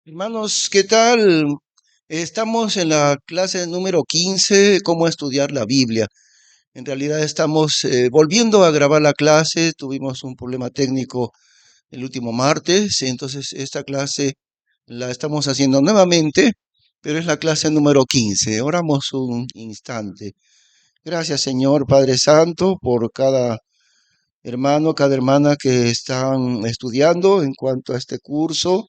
Hermanos, ¿qué tal? Estamos en la clase número 15, cómo estudiar la Biblia. En realidad estamos volviendo a grabar la clase, tuvimos un problema técnico el último martes, entonces esta clase la estamos haciendo nuevamente, pero es la clase número 15. Oramos un instante. Gracias, Señor Padre Santo, por cada hermano, cada hermana que están estudiando en cuanto a este curso.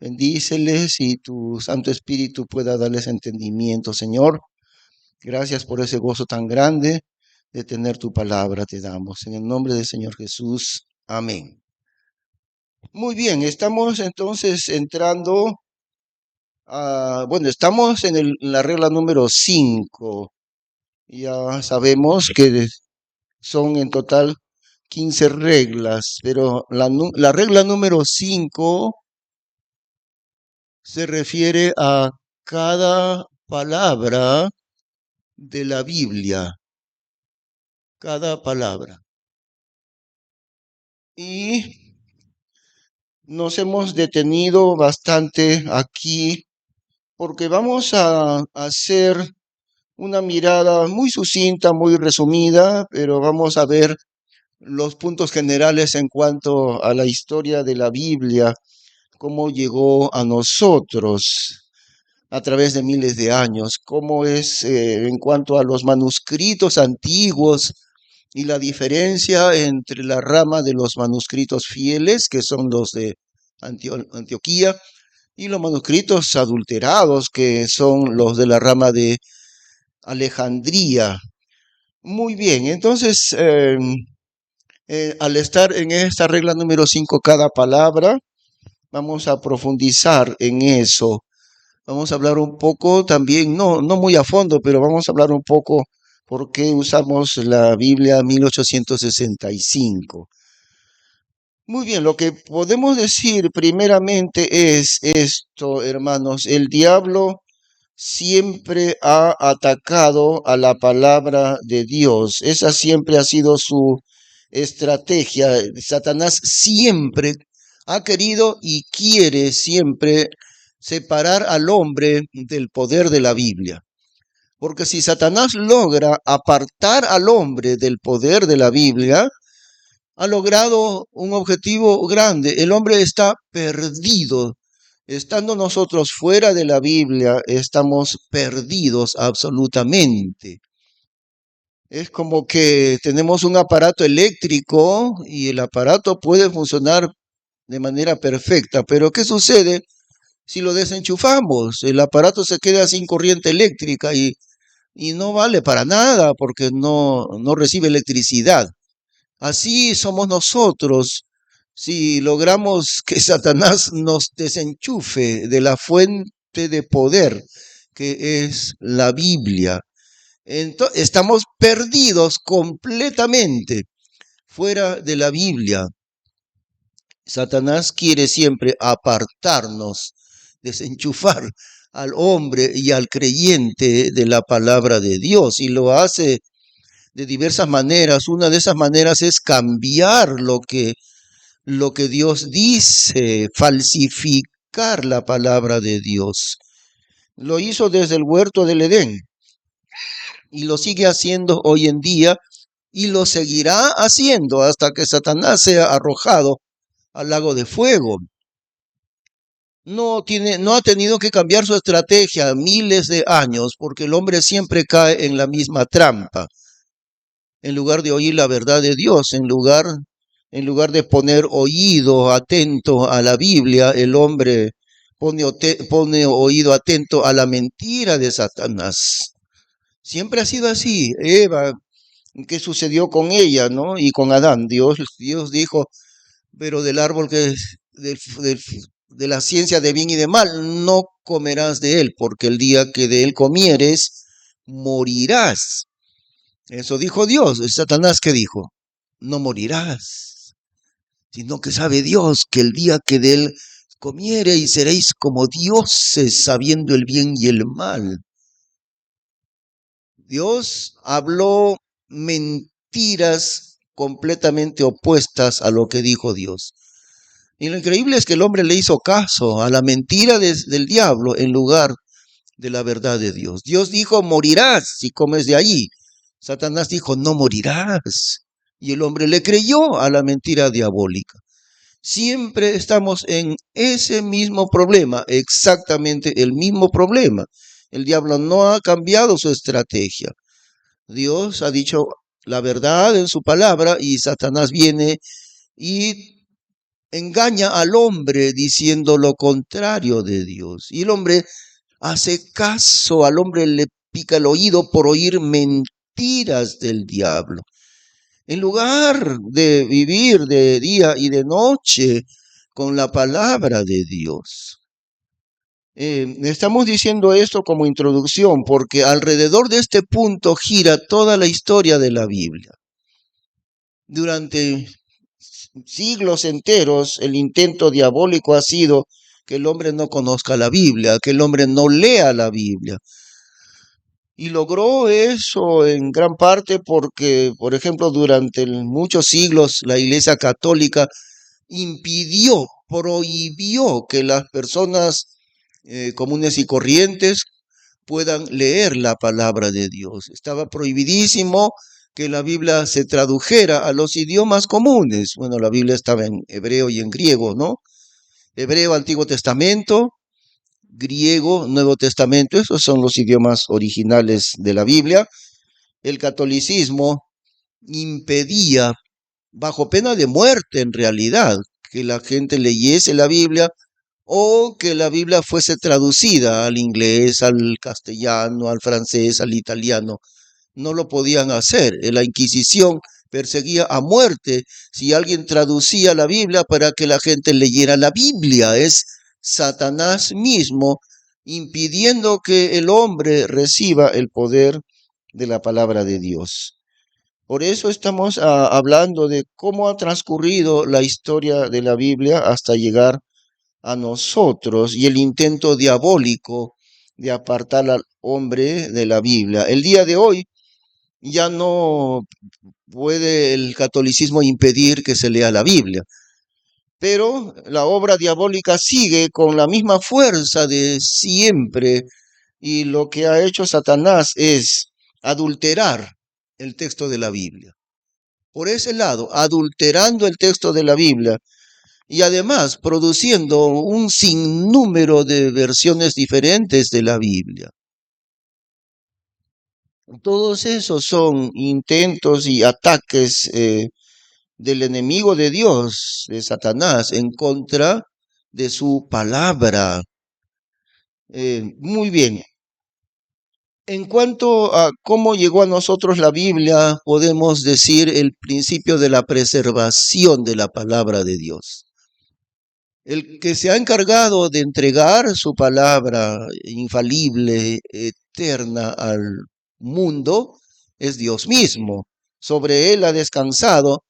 Bendíceles y tu Santo Espíritu pueda darles entendimiento, Señor. Gracias por ese gozo tan grande de tener tu palabra, te damos. En el nombre del Señor Jesús. Amén. Muy bien, estamos entonces entrando estamos en la regla número 5. Ya sabemos que son en total 15 reglas, pero la regla número 5 se refiere a cada palabra de la Biblia, cada palabra. Y nos hemos detenido bastante aquí porque vamos a hacer una mirada muy sucinta, muy resumida, pero vamos a ver los puntos generales en cuanto a la historia de la Biblia, cómo llegó a nosotros a través de miles de años, cómo es en cuanto a los manuscritos antiguos y la diferencia entre la rama de los manuscritos fieles, que son los de Antioquía, y los manuscritos adulterados, que son los de la rama de Alejandría. Muy bien, entonces, al estar en esta regla número 5, cada palabra, vamos a profundizar en eso. Vamos a hablar un poco también, no muy a fondo, pero vamos a hablar un poco por qué usamos la Biblia 1865. Muy bien, lo que podemos decir primeramente es esto, hermanos. El diablo siempre ha atacado a la palabra de Dios. Esa siempre ha sido su estrategia. Satanás siempre ha querido y quiere siempre separar al hombre del poder de la Biblia. Porque si Satanás logra apartar al hombre del poder de la Biblia, ha logrado un objetivo grande. El hombre está perdido. Estando nosotros fuera de la Biblia, estamos perdidos absolutamente. Es como que tenemos un aparato eléctrico y el aparato puede funcionar de manera perfecta, pero ¿qué sucede si lo desenchufamos? El aparato se queda sin corriente eléctrica y no vale para nada porque no recibe electricidad. Así somos nosotros. Si logramos que Satanás nos desenchufe de la fuente de poder que es la Biblia, entonces estamos perdidos completamente fuera de la Biblia. Satanás quiere siempre apartarnos, desenchufar al hombre y al creyente de la palabra de Dios y lo hace de diversas maneras. Una de esas maneras es cambiar lo que Dios dice, falsificar la palabra de Dios. Lo hizo desde el huerto del Edén y lo sigue haciendo hoy en día y lo seguirá haciendo hasta que Satanás sea arrojado al lago de fuego. No ha tenido que cambiar su estrategia miles de años porque el hombre siempre cae en la misma trampa. En lugar de oír la verdad de Dios, en lugar de poner oído atento a la Biblia, el hombre pone oído atento a la mentira de Satanás. Siempre ha sido así. Eva, ¿qué sucedió con ella, no? Y con Adán. Dios dijo, pero del árbol de la ciencia de bien y de mal, no comerás de él, porque el día que de él comieres, morirás. Eso dijo Dios. Satanás, ¿qué dijo? No morirás, sino que sabe Dios que el día que de él comiereis seréis como dioses, sabiendo el bien y el mal. Dios habló mentiras completamente opuestas a lo que dijo Dios. Y lo increíble es que el hombre le hizo caso a la mentira del diablo en lugar de la verdad de Dios. Dios dijo, morirás si comes de allí. Satanás dijo, no morirás. Y el hombre le creyó a la mentira diabólica. Siempre estamos en ese mismo problema, exactamente el mismo problema. El diablo no ha cambiado su estrategia. Dios ha dicho la verdad en su palabra y Satanás viene y engaña al hombre diciendo lo contrario de Dios. Y el hombre hace caso, al hombre le pica el oído por oír mentiras del diablo. En lugar de vivir de día y de noche con la palabra de Dios. Estamos diciendo esto como introducción porque alrededor de este punto gira toda la historia de la Biblia. Durante siglos enteros el intento diabólico ha sido que el hombre no conozca la Biblia, que el hombre no lea la Biblia. Y logró eso en gran parte porque, por ejemplo, durante muchos siglos la Iglesia Católica impidió, prohibió que las personas comunes y corrientes puedan leer la palabra de Dios. Estaba prohibidísimo que la Biblia se tradujera a los idiomas comunes. Bueno, la Biblia estaba en hebreo y en griego, ¿no? Hebreo, Antiguo Testamento, griego, Nuevo Testamento, esos son los idiomas originales de la Biblia. El catolicismo impedía, bajo pena de muerte en realidad, que la gente leyese la Biblia o que la Biblia fuese traducida al inglés, al castellano, al francés, al italiano. No lo podían hacer. La Inquisición perseguía a muerte si alguien traducía la Biblia para que la gente leyera la Biblia. Es Satanás mismo impidiendo que el hombre reciba el poder de la palabra de Dios. Por eso estamos hablando de cómo ha transcurrido la historia de la Biblia hasta llegar a nosotros y el intento diabólico de apartar al hombre de la Biblia. El día de hoy ya no puede el catolicismo impedir que se lea la Biblia, pero la obra diabólica sigue con la misma fuerza de siempre y lo que ha hecho Satanás es adulterar el texto de la Biblia. Por ese lado, adulterando el texto de la Biblia y además produciendo un sinnúmero de versiones diferentes de la Biblia. Todos esos son intentos y ataques del enemigo de Dios, de Satanás, en contra de su palabra. Muy bien. En cuanto a cómo llegó a nosotros la Biblia, podemos decir el principio de la preservación de la palabra de Dios. El que se ha encargado de entregar su palabra infalible, eterna al mundo, es Dios mismo. Sobre él ha descansado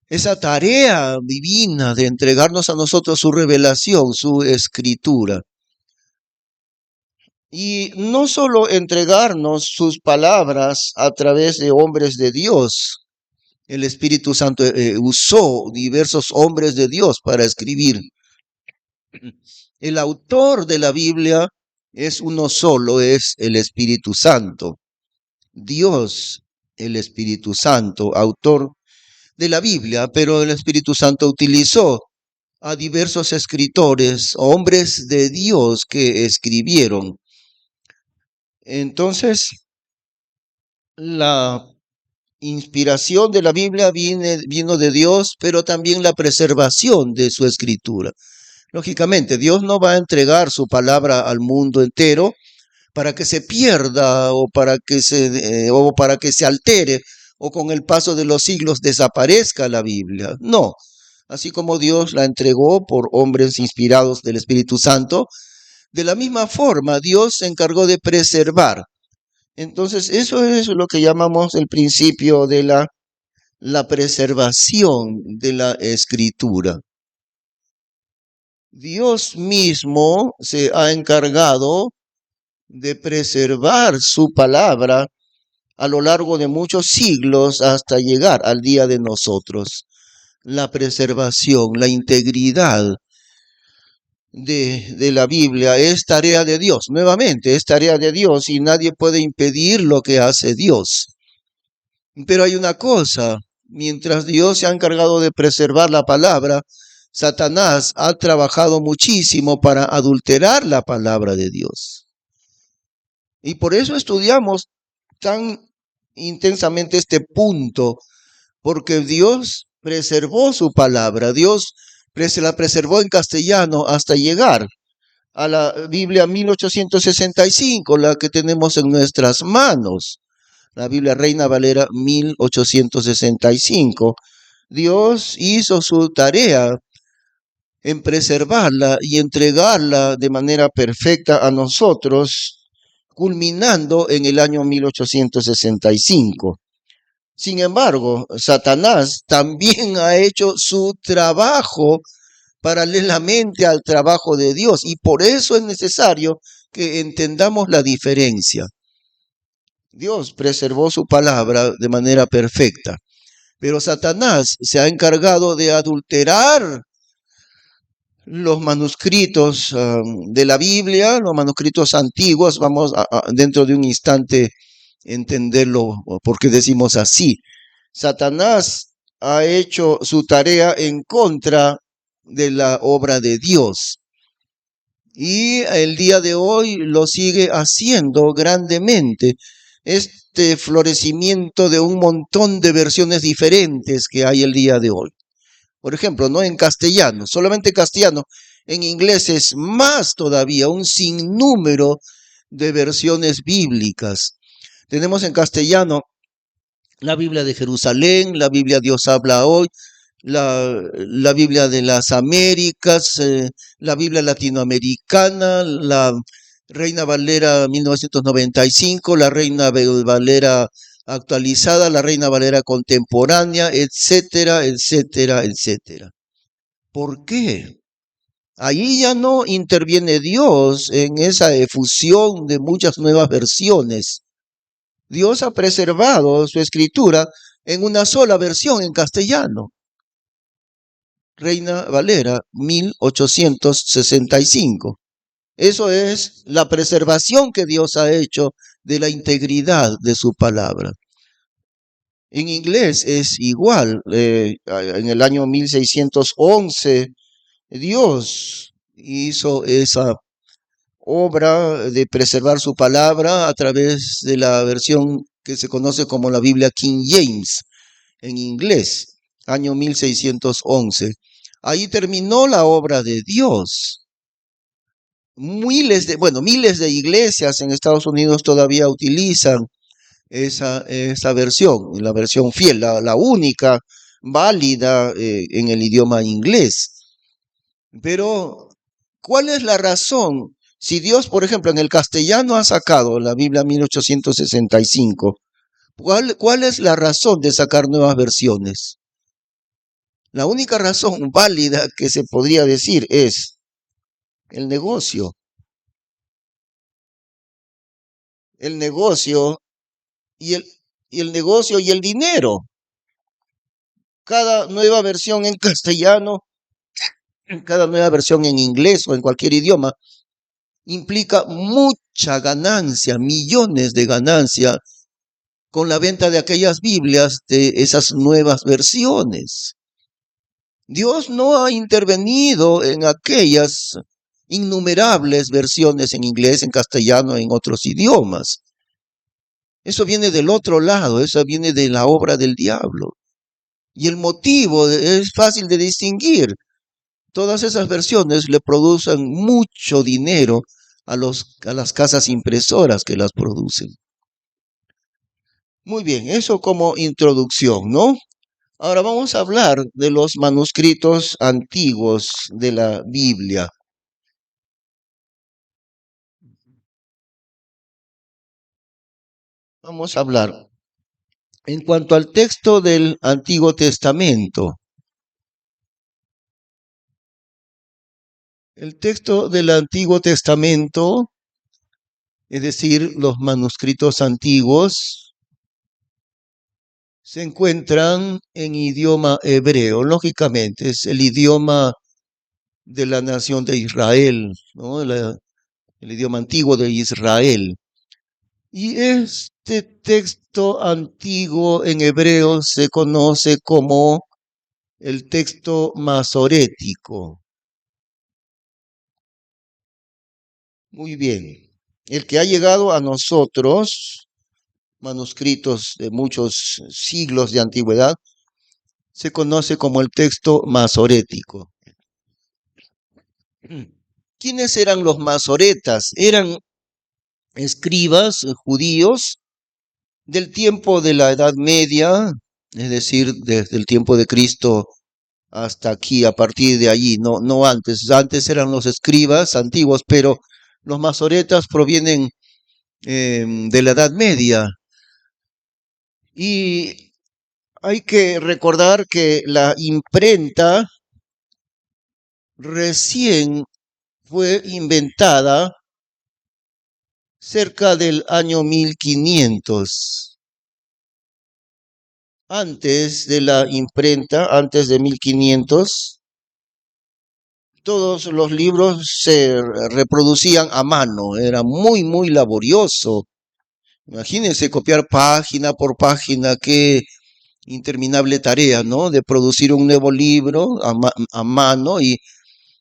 esa tarea divina de entregarnos a nosotros su revelación, su escritura. Y no solo entregarnos sus palabras a través de hombres de Dios. El Espíritu Santo usó diversos hombres de Dios para escribir. El autor de la Biblia es uno solo, es el Espíritu Santo. Dios, el Espíritu Santo, autor de la Biblia, pero el Espíritu Santo utilizó a diversos escritores, hombres de Dios que escribieron. Entonces, la inspiración de la Biblia vino de Dios, pero también la preservación de su escritura. Lógicamente, Dios no va a entregar su palabra al mundo entero para que se pierda o para que se altere o con el paso de los siglos desaparezca la Biblia. No, así como Dios la entregó por hombres inspirados del Espíritu Santo, de la misma forma Dios se encargó de preservar. Entonces, eso es lo que llamamos el principio de la preservación de la Escritura. Dios mismo se ha encargado de preservar su palabra a lo largo de muchos siglos hasta llegar al día de nosotros. la preservación, la integridad de la Biblia es tarea de Dios. Nuevamente, es tarea de Dios y nadie puede impedir lo que hace Dios. Pero hay una cosa, mientras Dios se ha encargado de preservar la palabra, Satanás ha trabajado muchísimo para adulterar la palabra de Dios. Y por eso estudiamos tan intensamente este punto, porque Dios preservó su palabra, Dios la preservó en castellano hasta llegar a la Biblia 1865, la que tenemos en nuestras manos, la Biblia Reina Valera 1865. Dios hizo su tarea en preservarla y entregarla de manera perfecta a nosotros, culminando en el año 1865. Sin embargo, Satanás también ha hecho su trabajo paralelamente al trabajo de Dios y por eso es necesario que entendamos la diferencia. Dios preservó su palabra de manera perfecta, pero Satanás se ha encargado de adulterar los manuscritos de la Biblia, los manuscritos antiguos. Vamos dentro de un instante entenderlo porque decimos así. Satanás ha hecho su tarea en contra de la obra de Dios y el día de hoy lo sigue haciendo grandemente. Este florecimiento de un montón de versiones diferentes que hay el día de hoy. Por ejemplo, no en castellano, solamente castellano. En inglés es más todavía, un sinnúmero de versiones bíblicas. Tenemos en castellano la Biblia de Jerusalén, la Biblia Dios habla hoy, la Biblia de las Américas, la Biblia latinoamericana, la Reina Valera 1995, la Reina Valera actualizada, la Reina Valera contemporánea, etcétera, etcétera, etcétera. ¿Por qué? Ahí ya no interviene Dios en esa efusión de muchas nuevas versiones. Dios ha preservado su escritura en una sola versión en castellano. Reina Valera 1865. Eso es la preservación que Dios ha hecho de la integridad de su palabra. En inglés es igual. En el año 1611, Dios hizo esa obra de preservar su palabra a través de la versión que se conoce como la Biblia King James, en inglés, año 1611. Ahí terminó la obra de Dios. Miles de iglesias en Estados Unidos todavía utilizan esa versión, la versión fiel, la única válida en el idioma inglés. Pero, ¿cuál es la razón? Si Dios, por ejemplo, en el castellano ha sacado la Biblia 1865, ¿cuál es la razón de sacar nuevas versiones? La única razón válida que se podría decir es el negocio. El negocio y el negocio y el dinero. Cada nueva versión en castellano, cada nueva versión en inglés o en cualquier idioma, implica mucha ganancia, millones de ganancia con la venta de aquellas Biblias, de esas nuevas versiones. Dios no ha intervenido en aquellas innumerables versiones en inglés, en castellano, en otros idiomas. Eso viene del otro lado, eso viene de la obra del diablo. Y el motivo es fácil de distinguir. Todas esas versiones le producen mucho dinero a las casas impresoras que las producen. Muy bien, eso como introducción, ¿no? Ahora vamos a hablar de los manuscritos antiguos de la Biblia. Vamos a hablar en cuanto al texto del Antiguo Testamento. El texto del Antiguo Testamento, es decir, los manuscritos antiguos, se encuentran en idioma hebreo. Lógicamente, es el idioma de la nación de Israel, ¿no? El idioma antiguo de Israel. Y este texto antiguo en hebreo se conoce como el texto masorético. Muy bien. El que ha llegado a nosotros, manuscritos de muchos siglos de antigüedad, se conoce como el texto masorético. ¿Quiénes eran los masoretas? Eran escribas judíos del tiempo de la Edad Media, es decir, desde el tiempo de Cristo hasta aquí, a partir de allí, no antes. Antes eran los escribas antiguos, pero los masoretas provienen de la Edad Media. Y hay que recordar que la imprenta recién fue inventada cerca del año 1500. Antes de la imprenta, antes de 1500, todos los libros se reproducían a mano, era muy laborioso. Imagínense copiar página por página, qué interminable tarea, ¿no? De producir un nuevo libro a mano, y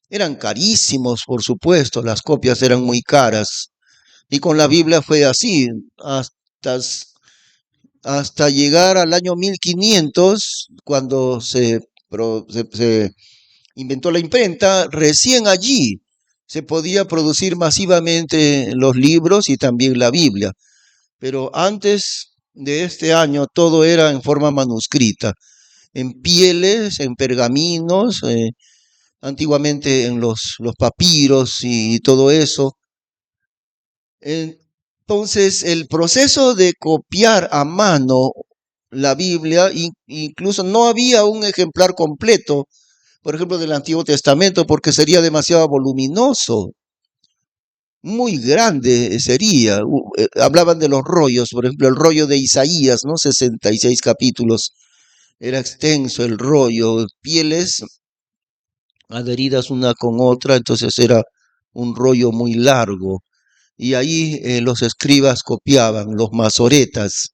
eran carísimos, por supuesto, las copias eran muy caras. Y con la Biblia fue así, hasta, hasta llegar al año 1500, cuando se inventó la imprenta, recién allí se podía producir masivamente los libros y también la Biblia. Pero antes de este año todo era en forma manuscrita, en pieles, en pergaminos, antiguamente en los papiros y todo eso. Entonces, el proceso de copiar a mano la Biblia, incluso no había un ejemplar completo, por ejemplo, del Antiguo Testamento, porque sería demasiado voluminoso, muy grande sería. Hablaban de los rollos, por ejemplo, el rollo de Isaías, ¿no? 66 capítulos. Era extenso el rollo, pieles adheridas una con otra, entonces era un rollo muy largo. Y ahí los escribas copiaban, los masoretas.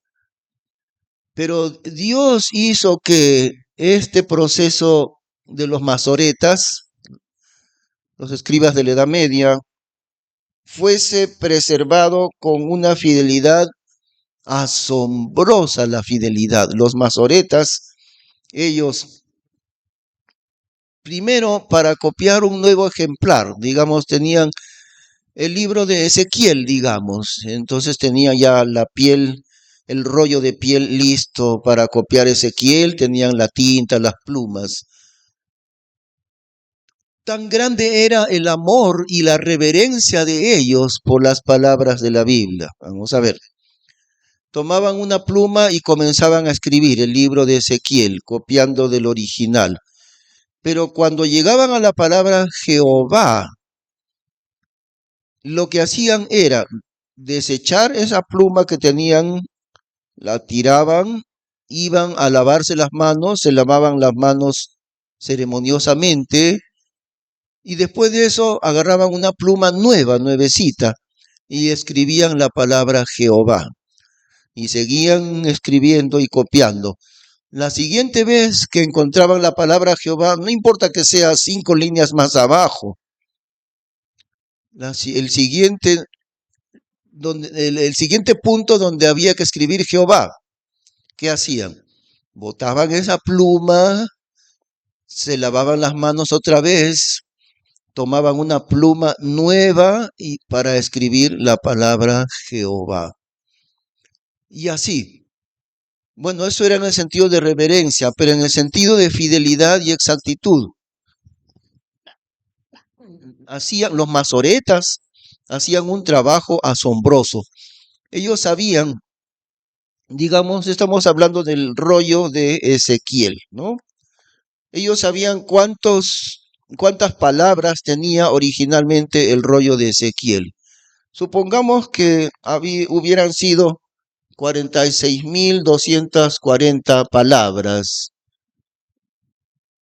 Pero Dios hizo que este proceso de los masoretas, los escribas de la Edad Media, fuese preservado con una fidelidad asombrosa, la fidelidad. Los masoretas, ellos, primero para copiar un nuevo ejemplar, digamos, tenían el libro de Ezequiel, digamos, entonces tenía ya la piel, el rollo de piel listo para copiar Ezequiel, tenían la tinta, las plumas. Tan grande era el amor y la reverencia de ellos por las palabras de la Biblia. Vamos a ver. Tomaban una pluma y comenzaban a escribir el libro de Ezequiel, copiando del original. Pero cuando llegaban a la palabra Jehová, lo que hacían era desechar esa pluma que tenían, la tiraban, iban a lavarse las manos, se lavaban las manos ceremoniosamente, y después de eso agarraban una pluma nueva, nuevecita, y escribían la palabra Jehová. Y seguían escribiendo y copiando. La siguiente vez que encontraban la palabra Jehová, no importa que sea 5 líneas más abajo, el siguiente, el siguiente punto donde había que escribir Jehová, ¿qué hacían? Botaban esa pluma, se lavaban las manos otra vez, tomaban una pluma nueva y para escribir la palabra Jehová. Y así. Bueno, eso era en el sentido de reverencia, pero en el sentido de fidelidad y exactitud. Hacían los masoretas, hacían un trabajo asombroso. Ellos sabían, digamos, estamos hablando del rollo de Ezequiel, ¿no? Ellos sabían cuántas palabras tenía originalmente el rollo de Ezequiel. Supongamos que hubieran sido 46.240 palabras.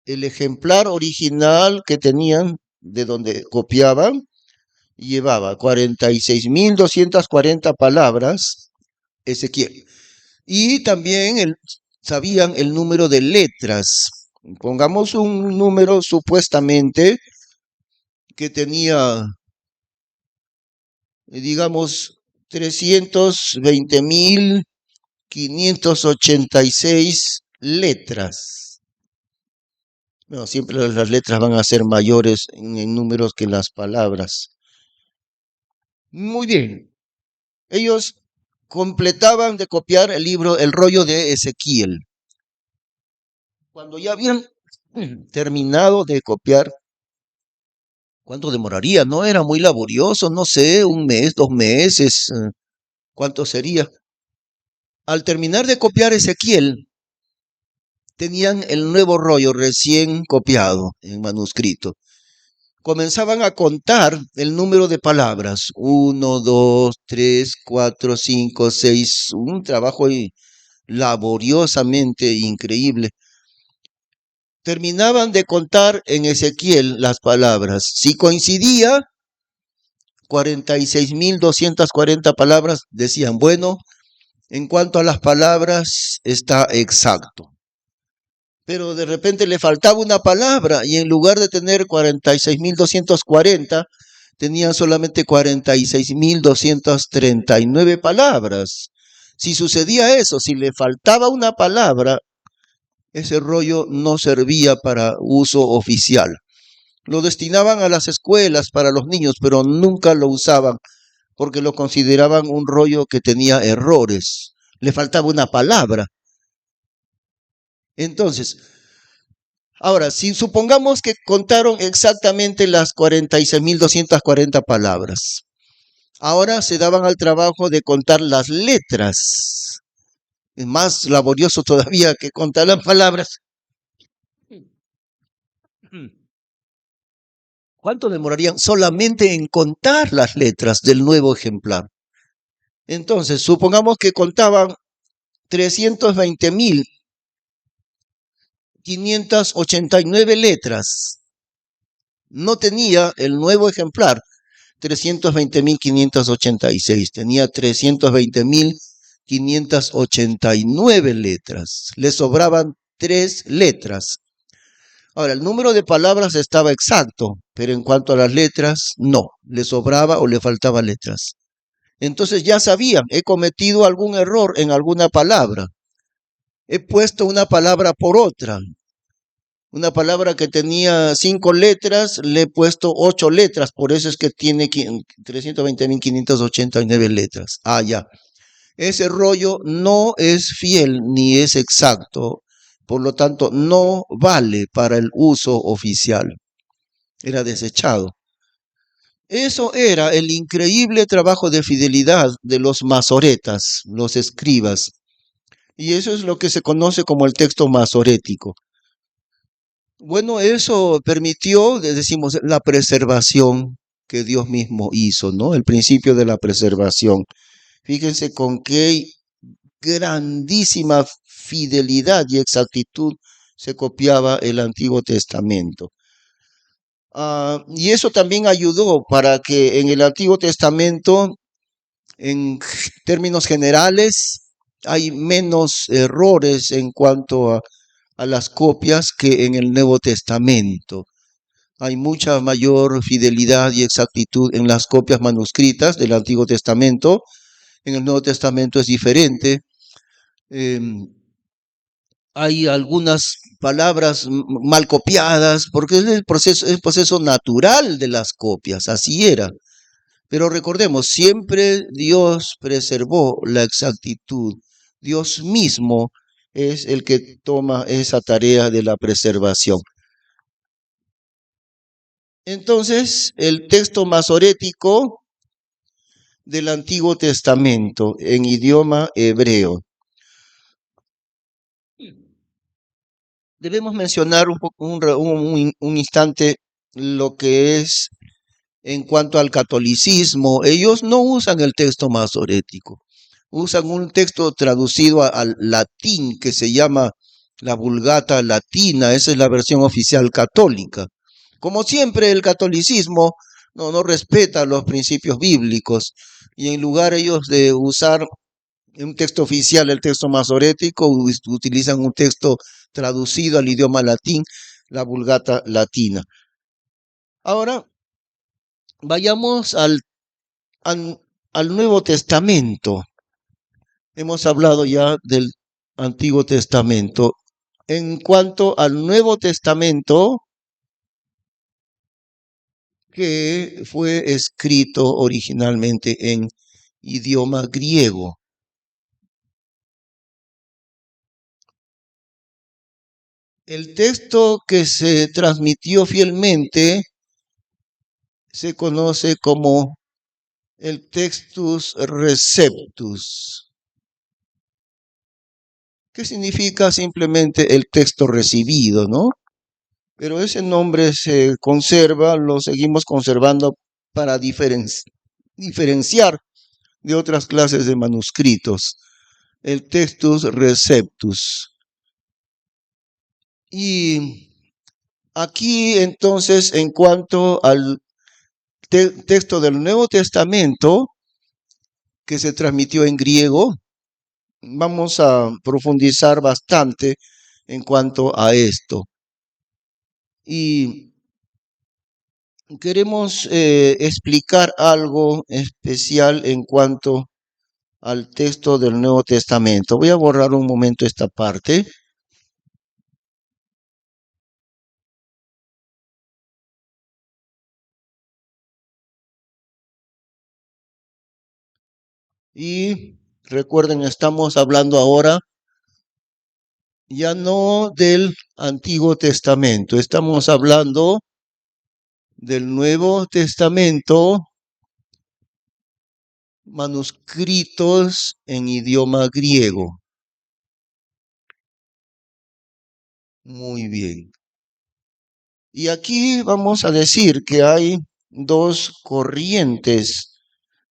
El ejemplar original que tenían, de donde copiaban, llevaba 46.240 palabras, Ezequiel. Y también sabían el número de letras. Pongamos un número supuestamente que tenía, digamos, 320.586 letras. Bueno, siempre las letras van a ser mayores en números que las palabras. Muy bien. Ellos completaban de copiar el libro, el rollo de Ezequiel. Cuando ya habían terminado de copiar, ¿cuánto demoraría? No era muy laborioso, no sé, un mes, 2 meses, ¿cuánto sería? Al terminar de copiar Ezequiel, tenían el nuevo rollo recién copiado en manuscrito. Comenzaban a contar el número de palabras. 1, 2, 3, 4, 5, 6. Un trabajo laboriosamente increíble. Terminaban de contar en Ezequiel las palabras. Si coincidía, 46.240 palabras, decían, bueno, en cuanto a las palabras, está exacto. Pero de repente le faltaba una palabra y en lugar de tener 46.240, tenían solamente 46.239 palabras. Si sucedía eso, si le faltaba una palabra, ese rollo no servía para uso oficial. Lo destinaban a las escuelas para los niños, pero nunca lo usaban porque lo consideraban un rollo que tenía errores. Le faltaba una palabra. Entonces, ahora, si supongamos que contaron exactamente las 46.240 palabras, ahora se daban al trabajo de contar las letras. Es más laborioso todavía que contar las palabras. ¿Cuánto demorarían solamente en contar las letras del nuevo ejemplar? Entonces, supongamos que contaban 320.589 letras. No tenía el nuevo ejemplar 320.586, tenía 320.589 letras. Le sobraban 3 letras. Ahora, el número de palabras estaba exacto, pero en cuanto a las letras, no, le sobraba o le faltaba letras. Entonces ya sabían, he cometido algún error en alguna palabra. He puesto una palabra por otra. Una palabra que tenía 5 letras, le he puesto 8 letras, por eso es que tiene 320.589 letras. Ah, ya. Ese rollo no es fiel ni es exacto, por lo tanto no vale para el uso oficial. Era desechado. Eso era el increíble trabajo de fidelidad de los masoretas, los escribas. Y eso es lo que se conoce como el texto masorético. Bueno, eso permitió, decimos, la preservación que Dios mismo hizo, ¿no? El principio de la preservación. Fíjense con qué grandísima fidelidad y exactitud se copiaba el Antiguo Testamento. Y eso también ayudó para que en el Antiguo Testamento, en términos generales, hay menos errores en cuanto a las copias que en el Nuevo Testamento. Hay mucha mayor fidelidad y exactitud en las copias manuscritas del Antiguo Testamento. En el Nuevo Testamento es diferente. Hay algunas palabras mal copiadas, porque es el proceso natural de las copias, así era. Pero recordemos, siempre Dios preservó la exactitud. Dios mismo es el que toma esa tarea de la preservación. Entonces, el texto masorético del Antiguo Testamento en idioma hebreo. Debemos mencionar un instante lo que es en cuanto al catolicismo. Ellos no usan el texto masorético. usan un texto traducido al latín que se llama la Vulgata Latina. Esa es la versión oficial católica. Como siempre, el catolicismo no respeta los principios bíblicos y en lugar ellos de usar un texto oficial, el texto masorético, utilizan un texto traducido al idioma latín, la Vulgata Latina. Ahora, vayamos al Nuevo Testamento. Hemos hablado ya del Antiguo Testamento. En cuanto al Nuevo Testamento, que fue escrito originalmente en idioma griego. El texto que se transmitió fielmente se conoce como el Textus Receptus, que significa simplemente el texto recibido, ¿no? Pero ese nombre se conserva, lo seguimos conservando para diferenciar de otras clases de manuscritos, el Textus Receptus. Y aquí entonces, en cuanto al texto del Nuevo Testamento que se transmitió en griego, vamos a profundizar bastante en cuanto a esto. Y queremos explicar algo especial en cuanto al texto del Nuevo Testamento. Voy a borrar un momento esta parte. Y recuerden, estamos hablando ahora ya no del Antiguo Testamento, estamos hablando del Nuevo Testamento, manuscritos en idioma griego. Muy bien. Y aquí vamos a decir que hay dos corrientes,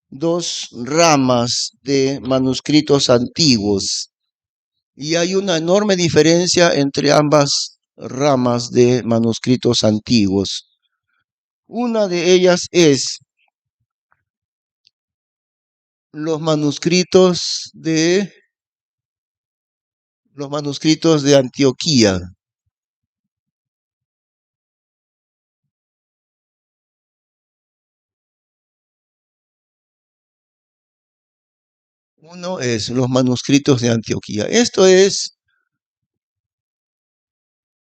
dos ramas de manuscritos antiguos. Y hay una enorme diferencia entre ambas ramas de manuscritos antiguos. Una de ellas es los manuscritos de Antioquía. Uno es los manuscritos de Antioquía. Esto es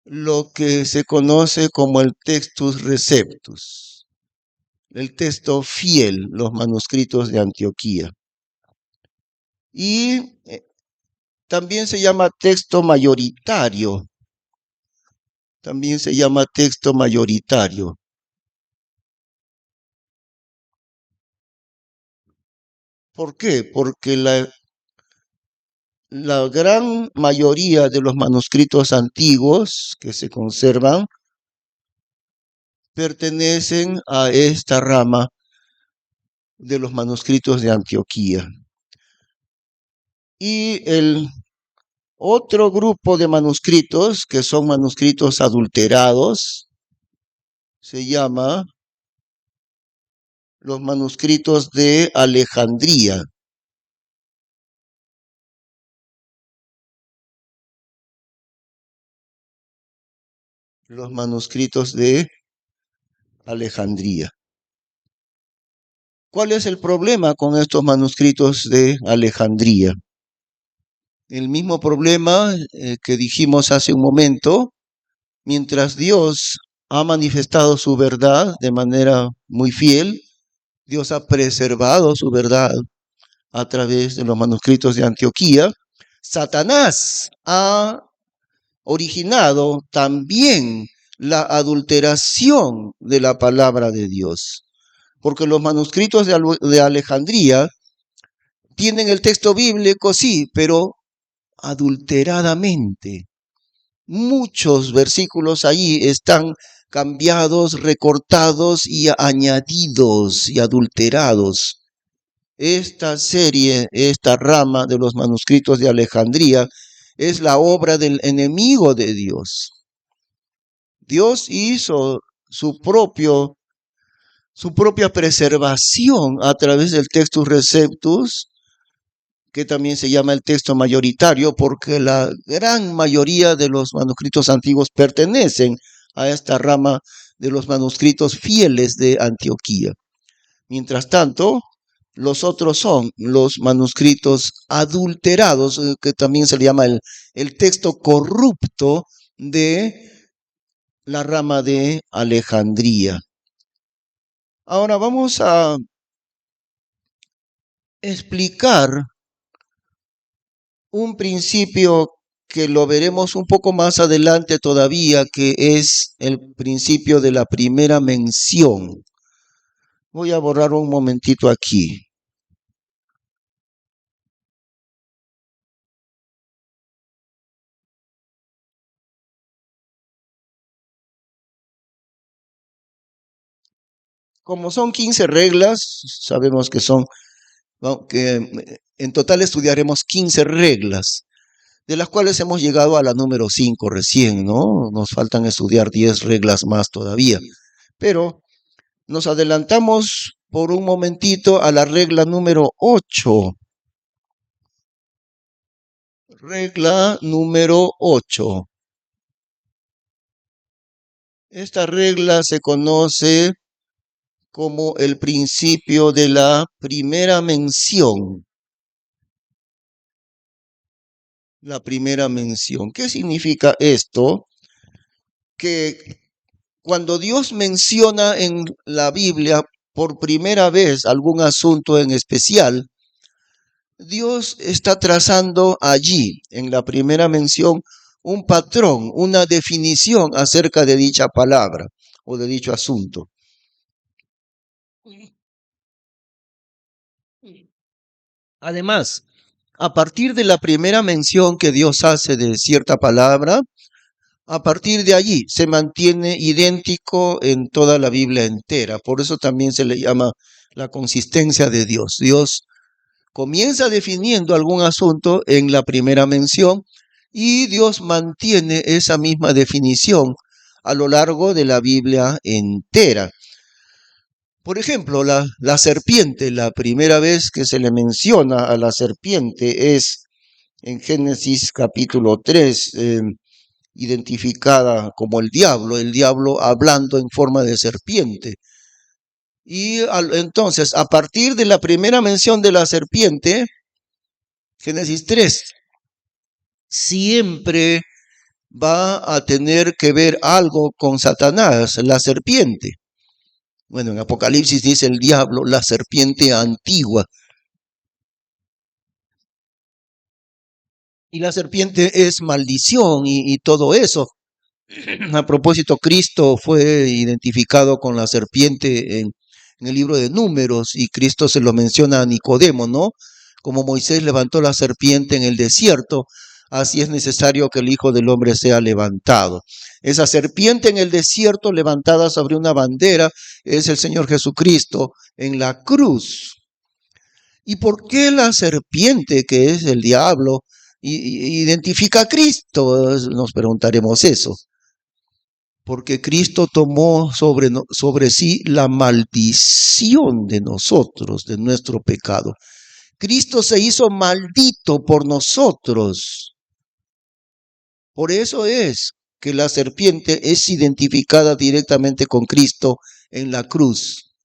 lo que se conoce como el Textus Receptus, el texto fiel, los manuscritos de Antioquía. Y también se llama texto mayoritario. También se llama texto mayoritario. ¿Por qué? Porque la gran mayoría de los manuscritos antiguos que se conservan pertenecen a esta rama de los manuscritos de Antioquía. Y el otro grupo de manuscritos, que son manuscritos adulterados, se llama los manuscritos de Alejandría. Los manuscritos de Alejandría. ¿Cuál es el problema con estos manuscritos de Alejandría? El mismo problema que dijimos hace un momento, mientras Dios ha manifestado su verdad de manera muy fiel, Dios ha preservado su verdad a través de los manuscritos de Antioquía. Satanás ha originado también la adulteración de la palabra de Dios, porque los manuscritos de Alejandría tienen el texto bíblico, sí, pero adulteradamente. Muchos versículos allí están cambiados, recortados y añadidos y adulterados. esta serie, esta rama de los manuscritos de Alejandría, es la obra del enemigo de Dios. Dios hizo su propia preservación a través del Textus Receptus, que también se llama el texto mayoritario, porque la gran mayoría de los manuscritos antiguos pertenecen a esta rama de los manuscritos fieles de Antioquía. Mientras tanto, los otros son los manuscritos adulterados, que también se le llama el texto corrupto de la rama de Alejandría. Ahora vamos a explicar un principio que lo veremos un poco más adelante todavía, que es el principio de la primera mención. Voy a borrar un momentito aquí. Como son 15 reglas, sabemos que son, ¿no?, que en total estudiaremos 15 reglas, de las cuales hemos llegado a la número 5 recién, ¿no? Nos faltan estudiar 10 reglas más todavía. Pero nos adelantamos por un momentito a la regla número 8. Regla número 8. Esta regla se conoce como el principio de la primera mención. La primera mención. ¿Qué significa esto? Que cuando Dios menciona en la Biblia por primera vez algún asunto en especial, Dios está trazando allí, en la primera mención, un patrón, una definición acerca de dicha palabra o de dicho asunto. Además, a partir de la primera mención que Dios hace de cierta palabra, a partir de allí se mantiene idéntico en toda la Biblia entera. Por eso también se le llama la consistencia de Dios. Dios comienza definiendo algún asunto en la primera mención y Dios mantiene esa misma definición a lo largo de la Biblia entera. Por ejemplo, la serpiente, la primera vez que se le menciona a la serpiente es en Génesis capítulo 3, identificada como el diablo hablando en forma de serpiente. Y entonces, a partir de la primera mención de la serpiente, Génesis 3, siempre va a tener que ver algo con Satanás, la serpiente. Bueno, en Apocalipsis dice el diablo, la serpiente antigua. Y la serpiente es maldición y todo eso. A propósito, Cristo fue identificado con la serpiente en el libro de Números y Cristo se lo menciona a Nicodemo, ¿no? Como Moisés levantó la serpiente en el desierto, así es necesario que el Hijo del Hombre sea levantado. Esa serpiente en el desierto levantada sobre una bandera es el Señor Jesucristo en la cruz. ¿Y por qué la serpiente, que es el diablo, identifica a Cristo? Nos preguntaremos eso. Porque Cristo tomó sobre sí la maldición de nosotros, de nuestro pecado. Cristo se hizo maldito por nosotros. Por eso es que la serpiente es identificada directamente con Cristo en la cruz.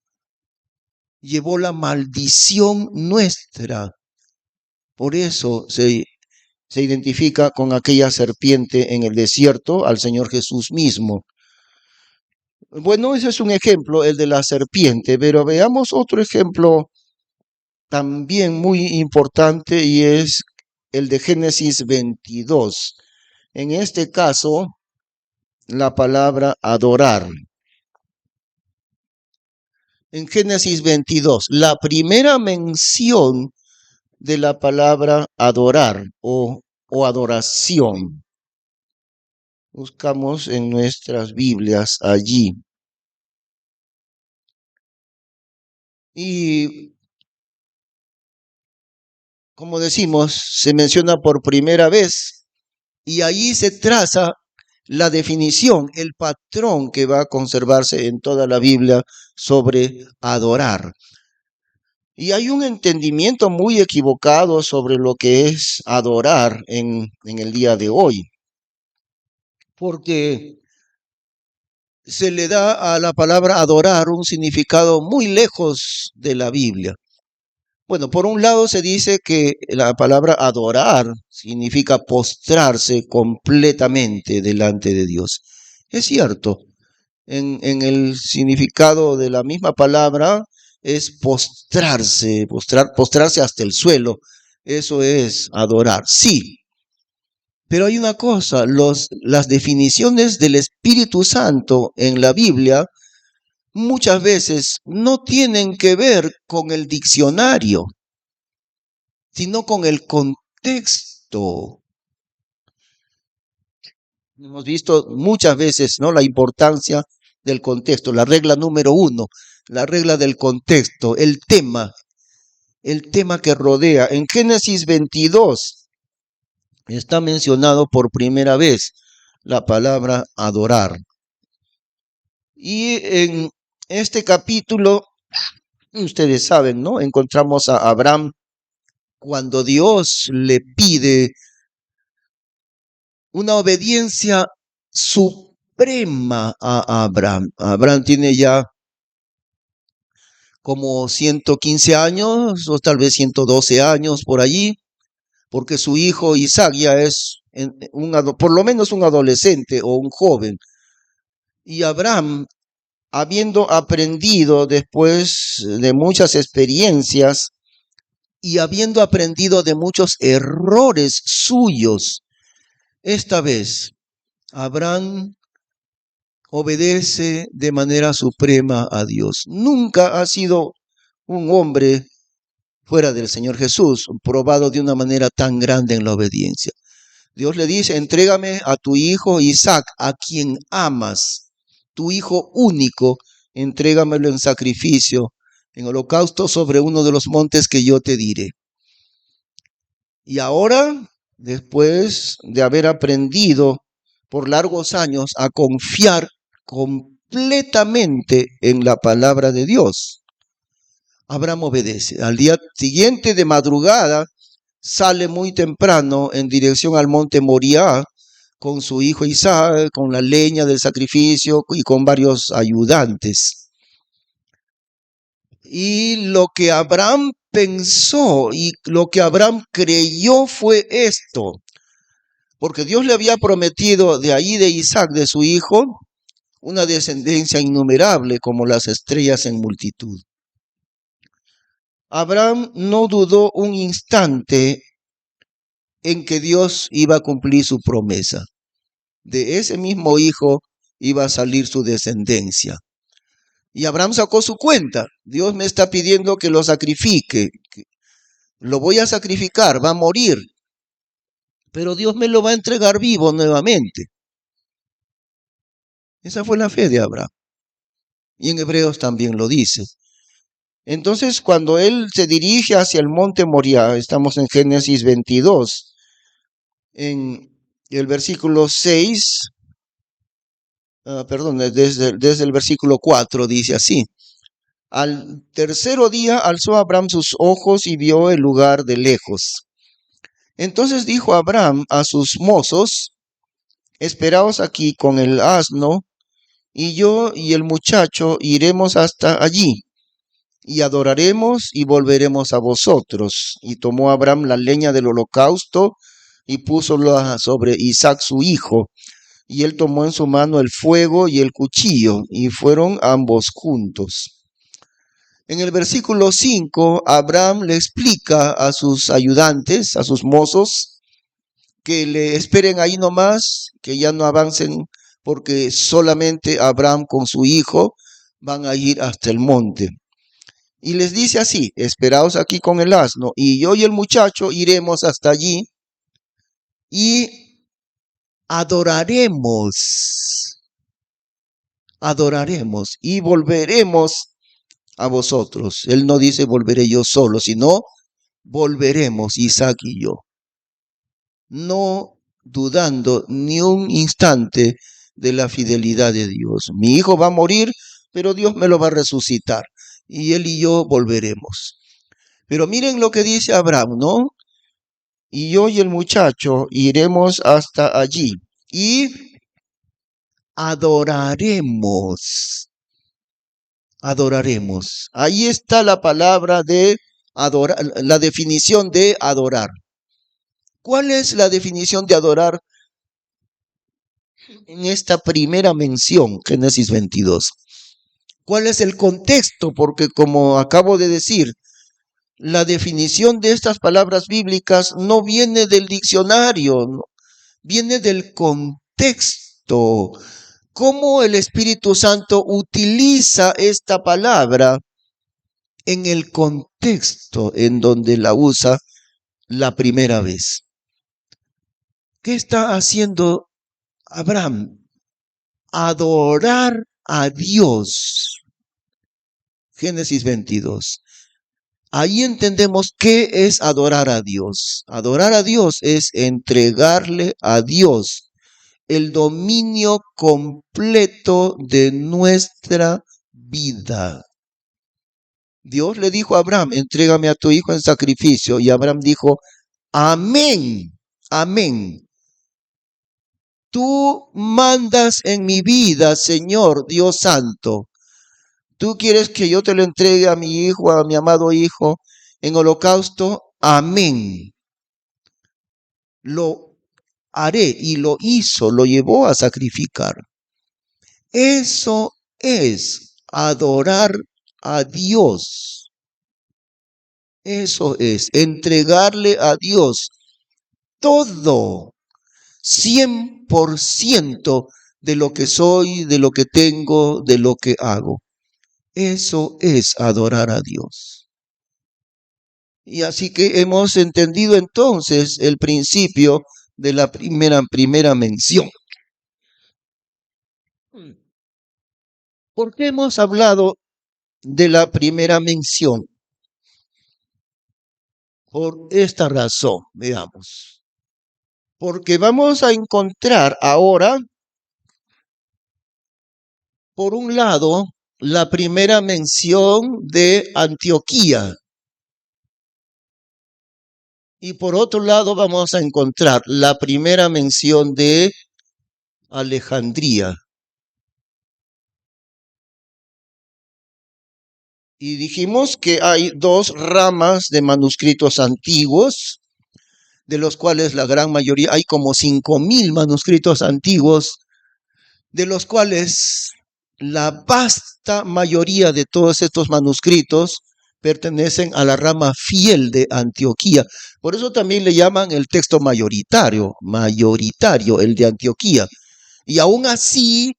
Llevó la maldición nuestra. Por eso se identifica con aquella serpiente en el desierto al Señor Jesús mismo. Bueno, ese es un ejemplo, el de la serpiente, pero veamos otro ejemplo también muy importante y es el de Génesis 22. En este caso, la palabra adorar. En Génesis 22, la primera mención de la palabra adorar o adoración. Buscamos en nuestras Biblias allí. Y como decimos, se menciona por primera vez y ahí se traza la definición, el patrón que va a conservarse en toda la Biblia sobre adorar. Y hay un entendimiento muy equivocado sobre lo que es adorar en el día de hoy, porque se le da a la palabra adorar un significado muy lejos de la Biblia. Bueno, por un lado se dice que la palabra adorar significa postrarse completamente delante de Dios. Es cierto, en el significado de la misma palabra es postrarse hasta el suelo. Eso es adorar, sí. Pero hay una cosa, las definiciones del Espíritu Santo en la Biblia muchas veces no tienen que ver con el diccionario, sino con el contexto. Hemos visto muchas veces, ¿no?, la importancia del contexto, la regla número 1, la regla del contexto, el tema que rodea. En Génesis 22 está mencionado por primera vez la palabra adorar. Y en este capítulo, ustedes saben, ¿no?, encontramos a Abraham cuando Dios le pide una obediencia suprema a Abraham. Abraham tiene ya como 115 años o tal vez 112 años por allí, porque su hijo Isaac ya es por lo menos un adolescente o un joven. Y Abraham, habiendo aprendido después de muchas experiencias y habiendo aprendido de muchos errores suyos, esta vez Abraham obedece de manera suprema a Dios. Nunca ha sido un hombre fuera del Señor Jesús probado de una manera tan grande en la obediencia. Dios le dice, entrégame a tu hijo Isaac, a quien amas, tu hijo único, entrégamelo en sacrificio, en holocausto sobre uno de los montes que yo te diré. Y ahora, después de haber aprendido por largos años a confiar completamente en la palabra de Dios, Abraham obedece. Al día siguiente de madrugada sale muy temprano en dirección al monte Moriah con su hijo Isaac, con la leña del sacrificio y con varios ayudantes. Y lo que Abraham pensó y lo que Abraham creyó fue esto, porque Dios le había prometido de ahí de Isaac, de su hijo, una descendencia innumerable como las estrellas en multitud. Abraham no dudó un instante en que Dios iba a cumplir su promesa. De ese mismo hijo iba a salir su descendencia. Y Abraham sacó su cuenta. Dios me está pidiendo que lo sacrifique. Lo voy a sacrificar, va a morir. Pero Dios me lo va a entregar vivo nuevamente. Esa fue la fe de Abraham. Y en Hebreos también lo dice. Entonces, cuando él se dirige hacia el monte Moriah, estamos en Génesis 22, en el versículo 6, desde el versículo 4 dice así. Al tercero día alzó Abraham sus ojos y vio el lugar de lejos. Entonces dijo Abraham a sus mozos, esperaos aquí con el asno, y yo y el muchacho iremos hasta allí, y adoraremos y volveremos a vosotros. Y tomó Abraham la leña del holocausto y púsola sobre Isaac su hijo, y él tomó en su mano el fuego y el cuchillo, y fueron ambos juntos. En el versículo 5, Abraham le explica a sus ayudantes, a sus mozos, que le esperen ahí nomás, que ya no avancen, porque solamente Abraham con su hijo van a ir hasta el monte. Y les dice así, esperaos aquí con el asno, y yo y el muchacho iremos hasta allí y adoraremos y volveremos a vosotros. Él no dice volveré yo solo, sino volveremos, Isaac y yo, no dudando ni un instante de la fidelidad de Dios. Mi hijo va a morir, pero Dios me lo va a resucitar y él y yo volveremos. Pero miren lo que dice Abraham, ¿no? Y yo y el muchacho iremos hasta allí y adoraremos. Adoraremos. Ahí está la palabra de adorar, la definición de adorar. ¿Cuál es la definición de adorar en esta primera mención, Génesis 22? ¿Cuál es el contexto? Porque como acabo de decir, la definición de estas palabras bíblicas no viene del diccionario, no, viene del contexto. ¿Cómo el Espíritu Santo utiliza esta palabra en el contexto en donde la usa la primera vez? ¿Qué está haciendo Abraham? Adorar a Dios. Génesis 22. Ahí entendemos qué es adorar a Dios. Adorar a Dios es entregarle a Dios el dominio completo de nuestra vida. Dios le dijo a Abraham, entrégame a tu hijo en sacrificio. Y Abraham dijo, amén, amén. Tú mandas en mi vida, Señor Dios Santo. Tú quieres que yo te lo entregue a mi hijo, a mi amado hijo, en holocausto. Amén. Lo haré, y lo hizo, lo llevó a sacrificar. Eso es adorar a Dios. Eso es entregarle a Dios todo, 100% de lo que soy, de lo que tengo, de lo que hago. Eso es adorar a Dios. Y así que hemos entendido entonces el principio de la primera mención. ¿Por qué hemos hablado de la primera mención? Por esta razón, veamos. Porque vamos a encontrar ahora, por un lado, la primera mención de Antioquía. Y por otro lado vamos a encontrar la primera mención de Alejandría. Y dijimos que hay dos ramas de manuscritos antiguos, de los cuales la gran mayoría, hay como 5,000 manuscritos antiguos, de los cuales la vasta mayoría de todos estos manuscritos pertenecen a la rama fiel de Antioquía. Por eso también le llaman el texto mayoritario, el de Antioquía. Y aún así,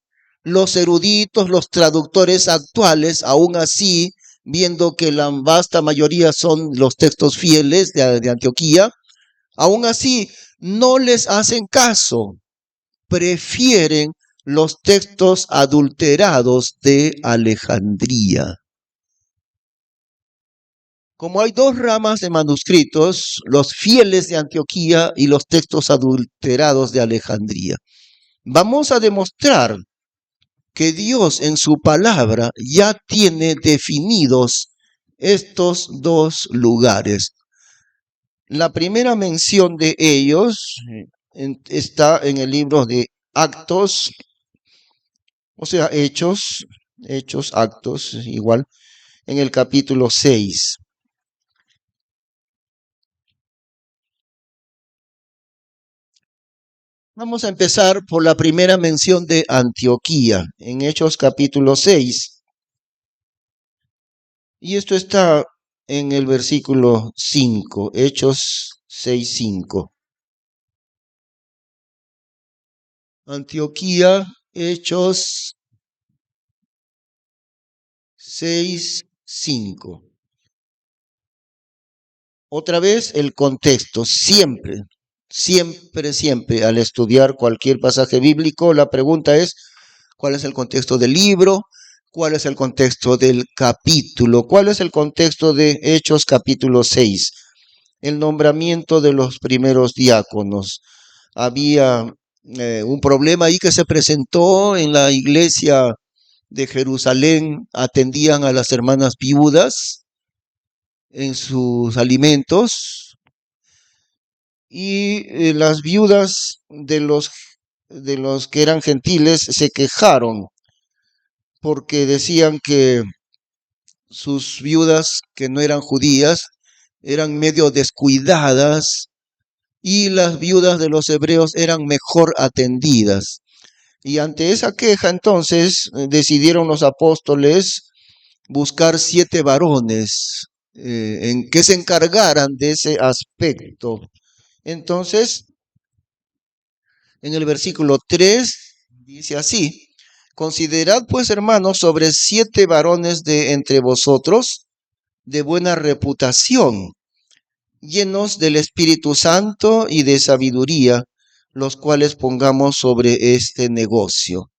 los eruditos, los traductores actuales, aún así, viendo que la vasta mayoría son los textos fieles de Antioquía, aún así no les hacen caso, prefieren los textos adulterados de Alejandría. Como hay dos ramas de manuscritos, los fieles de Antioquía y los textos adulterados de Alejandría, vamos a demostrar que Dios en su palabra ya tiene definidos estos dos lugares. La primera mención de ellos está en el libro de Actos, o sea, Hechos, Actos, igual, en el capítulo 6. Vamos a empezar por la primera mención de Antioquía, en Hechos capítulo 6. Y esto está en el versículo 5, Hechos 6:5. Antioquía, Hechos 6:5. Otra vez el contexto, siempre al estudiar cualquier pasaje bíblico, la pregunta es, ¿cuál es el contexto del libro? ¿Cuál es el contexto del capítulo? ¿Cuál es el contexto de Hechos capítulo 6? el nombramiento de los primeros diáconos. Había un problema ahí que se presentó en la iglesia de Jerusalén. Atendían a las hermanas viudas en sus alimentos, y las viudas de los que eran gentiles se quejaron porque decían que sus viudas que no eran judías eran medio descuidadas y las viudas de los hebreos eran mejor atendidas. Y ante esa queja, entonces, decidieron los apóstoles buscar 7 varones en que se encargaran de ese aspecto. Entonces, en el versículo 3 dice así: considerad pues, hermanos, sobre 7 varones de entre vosotros de buena reputación, llenos del Espíritu Santo y de sabiduría, los cuales pongamos sobre este negocio.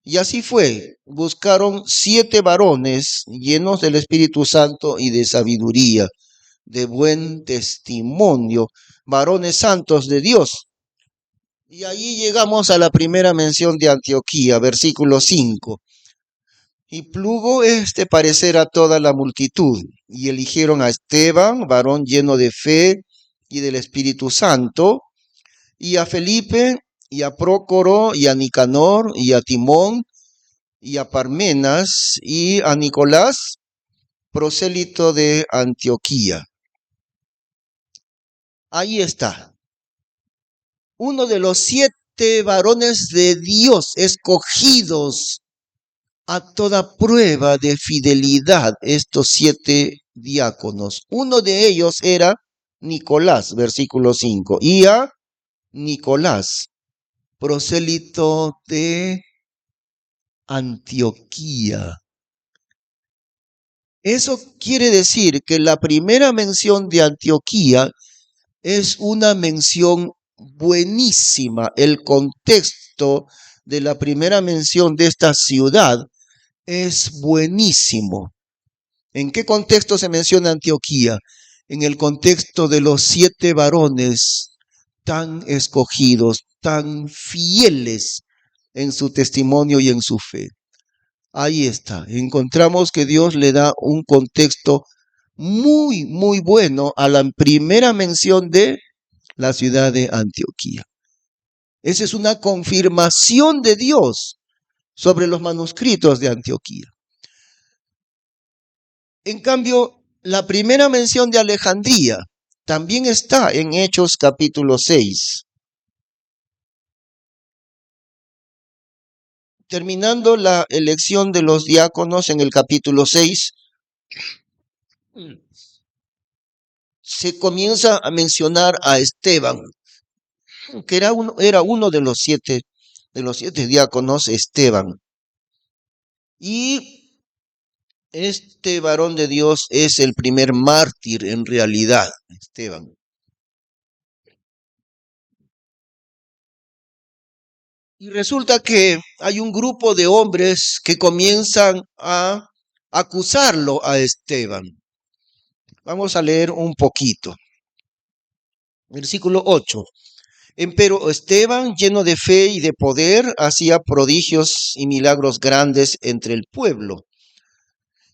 Y así fue, buscaron 7 varones llenos del Espíritu Santo y de sabiduría, de buen testimonio, varones santos de Dios. Y ahí llegamos a la primera mención de Antioquía, versículo 5. Y plugo parecer a toda la multitud, y eligieron a Esteban, varón lleno de fe y del Espíritu Santo, y a Felipe, y a Prócoro, y a Nicanor, y a Timón, y a Parmenas, y a Nicolás, prosélito de Antioquía. Ahí está. Uno de los 7 varones de Dios escogidos a toda prueba de fidelidad, estos 7 diáconos. Uno de ellos era Nicolás, versículo 5. Y a Nicolás, prosélito de Antioquía. Eso quiere decir que la primera mención de Antioquía es una mención buenísima. El contexto de la primera mención de esta ciudad es buenísimo. ¿En qué contexto se menciona Antioquía? En el contexto de los 7 varones tan escogidos, tan fieles en su testimonio y en su fe. Ahí está. Encontramos que Dios le da un contexto muy, muy bueno a la primera mención de la ciudad de Antioquía. Esa es una confirmación de Dios sobre los manuscritos de Antioquía. En cambio, la primera mención de Alejandría también está en Hechos capítulo 6. Terminando la elección de los diáconos en el capítulo 6, se comienza a mencionar a Esteban, que era uno de los 7 diáconos, Esteban. Y este varón de Dios es el primer mártir en realidad, Esteban. Y resulta que hay un grupo de hombres que comienzan a acusarlo a Esteban. Vamos a leer un poquito. Versículo 8. Empero Esteban, lleno de fe y de poder, hacía prodigios y milagros grandes entre el pueblo.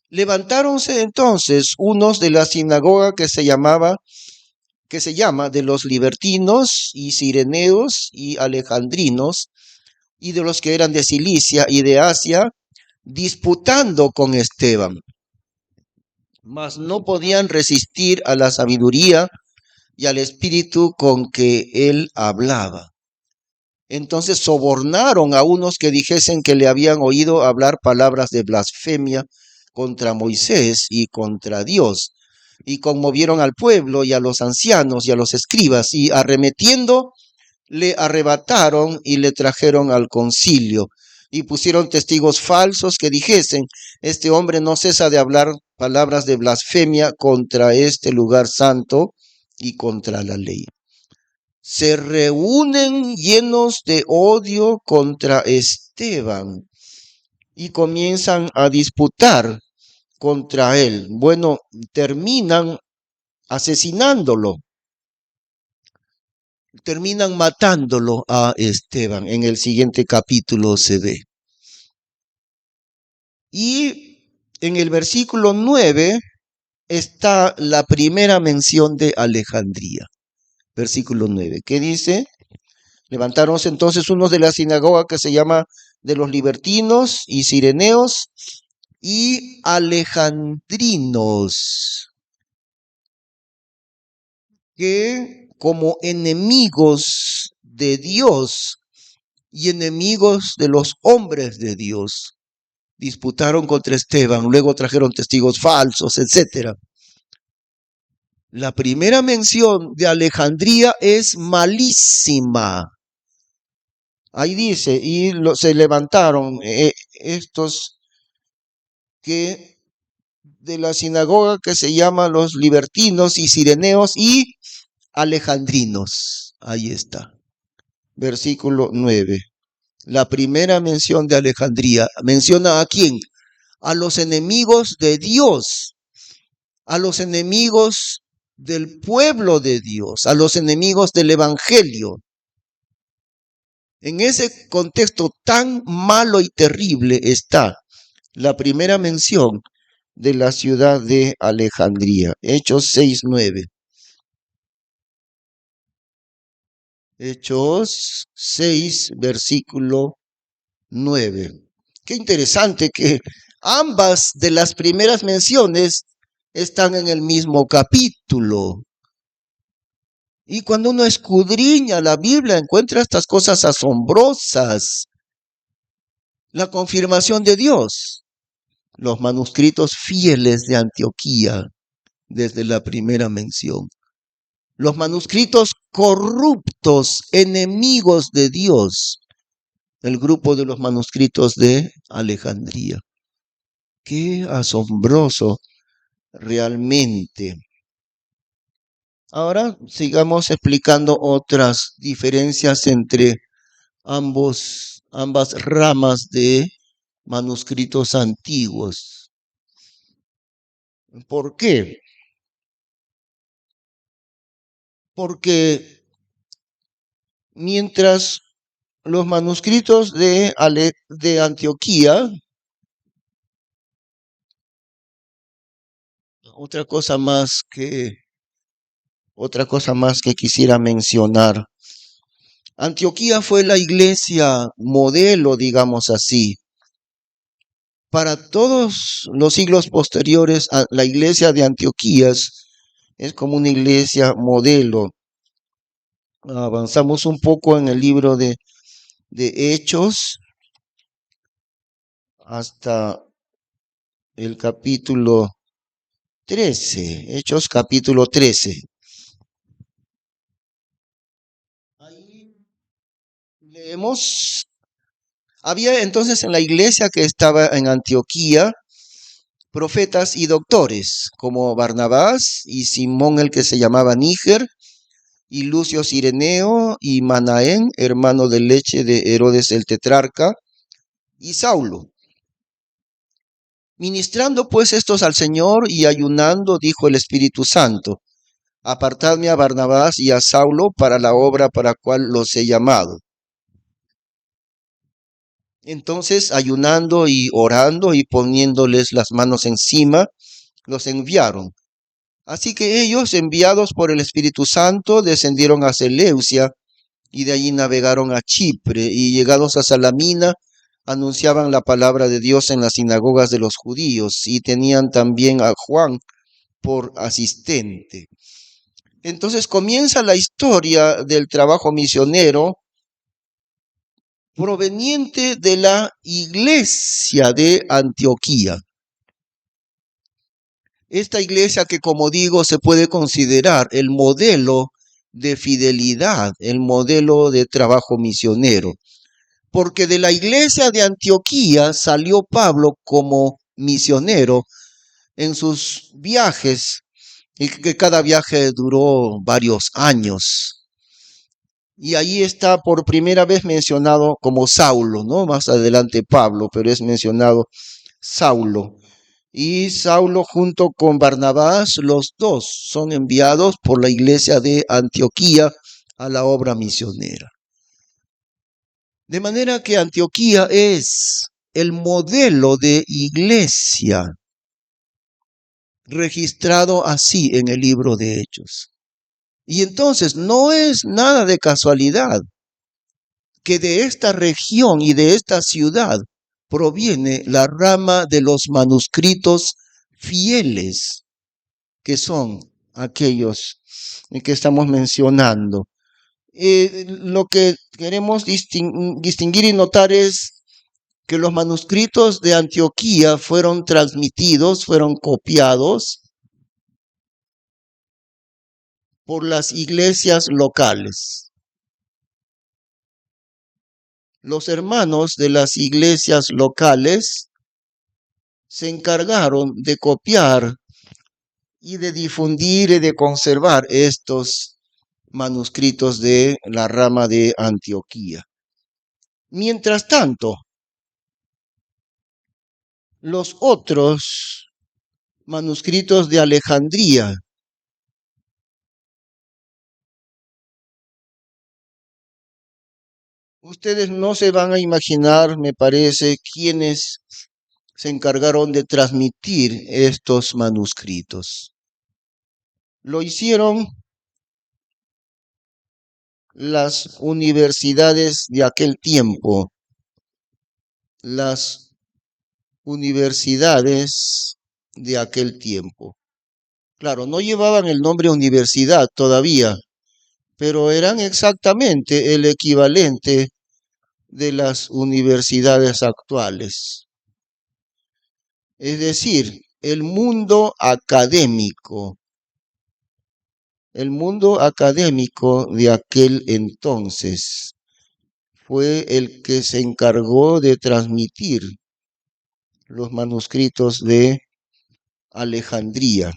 Levantáronse entonces unos de la sinagoga que se llama de los libertinos y cireneos y alejandrinos, y de los que eran de Cilicia y de Asia, disputando con Esteban. Mas no podían resistir a la sabiduría y al espíritu con que él hablaba. Entonces sobornaron a unos que dijesen que le habían oído hablar palabras de blasfemia contra Moisés y contra Dios, y conmovieron al pueblo y a los ancianos y a los escribas, y arremetiendo le arrebataron y le trajeron al concilio, y pusieron testigos falsos que dijesen: este hombre no cesa de hablar palabras de blasfemia contra este lugar santo y contra la ley. Se reúnen llenos de odio contra Esteban y comienzan a disputar contra él. Bueno, terminan asesinándolo. Terminan matándolo a Esteban. En el siguiente capítulo se ve. Y en el versículo 9 está la primera mención de Alejandría. Versículo 9, ¿qué dice? Levantaronse entonces unos de la sinagoga que se llama de los libertinos y cireneos y alejandrinos, que como enemigos de Dios y enemigos de los hombres de Dios, disputaron contra Esteban, luego trajeron testigos falsos, etc. La primera mención de Alejandría es malísima. Ahí dice, y se levantaron estos que de la sinagoga que se llama los libertinos y cireneos y alejandrinos. Ahí está. Versículo 9. La primera mención de Alejandría. ¿Menciona a quién? A los enemigos de Dios, a los enemigos del pueblo de Dios, a los enemigos del evangelio. En ese contexto tan malo y terrible está la primera mención de la ciudad de Alejandría. Hechos 6:9. Hechos 6, versículo 9. Qué interesante que ambas de las primeras menciones están en el mismo capítulo. Y cuando uno escudriña la Biblia, encuentra estas cosas asombrosas. La confirmación de Dios. Los manuscritos fieles de Antioquía, desde la primera mención. Los manuscritos corruptos, enemigos de Dios. El grupo de los manuscritos de Alejandría. Qué asombroso realmente. Ahora sigamos explicando otras diferencias entre ambas ramas de manuscritos antiguos. ¿Por qué? Porque mientras los manuscritos de Antioquía, otra cosa más que quisiera mencionar. Antioquía fue la iglesia modelo, digamos así. Para todos los siglos posteriores, la iglesia de Antioquía es como una iglesia modelo. Avanzamos un poco en el libro de Hechos hasta el capítulo 13, Hechos capítulo 13. Ahí leemos, había entonces en la iglesia que estaba en Antioquía profetas y doctores, como Barnabás y Simón el que se llamaba Níger, y Lucio Cireneo y Manaén, hermano de leche de Herodes el tetrarca, y Saulo. Ministrando pues estos al Señor y ayunando, dijo el Espíritu Santo, apartadme a Barnabás y a Saulo para la obra para cual los he llamado. Entonces, ayunando y orando y poniéndoles las manos encima, los enviaron. Así que ellos, enviados por el Espíritu Santo, descendieron a Seleucia y de allí navegaron a Chipre y llegados a Salamina, anunciaban la palabra de Dios en las sinagogas de los judíos y tenían también a Juan por asistente. Entonces comienza la historia del trabajo misionero proveniente de la iglesia de Antioquía. Esta iglesia que, como digo, se puede considerar el modelo de fidelidad, el modelo de trabajo misionero. Porque de la iglesia de Antioquía salió Pablo como misionero en sus viajes, y que cada viaje duró varios años. Y ahí está por primera vez mencionado como Saulo, ¿no? Más adelante Pablo, pero es mencionado Saulo. y Saulo junto con Barnabás, los dos son enviados por la iglesia de Antioquía a la obra misionera. De manera que Antioquía es el modelo de iglesia registrado así en el libro de Hechos. Y entonces no es nada de casualidad que de esta región y de esta ciudad proviene la rama de los manuscritos fieles, que son aquellos que estamos mencionando. Lo que queremos distinguir y notar es que los manuscritos de Antioquía fueron transmitidos, fueron copiados por las iglesias locales. Los hermanos de las iglesias locales se encargaron de copiar y de difundir y de conservar estos manuscritos de la rama de Antioquía. Mientras tanto, los otros manuscritos de Alejandría, ustedes no se van a imaginar, me parece, quiénes se encargaron de transmitir estos manuscritos. Lo hicieron las universidades de aquel tiempo, las universidades de aquel tiempo. Claro, no llevaban el nombre universidad todavía, pero eran exactamente el equivalente de las universidades actuales. Es decir, el mundo académico de aquel entonces fue el que se encargó de transmitir los manuscritos de Alejandría.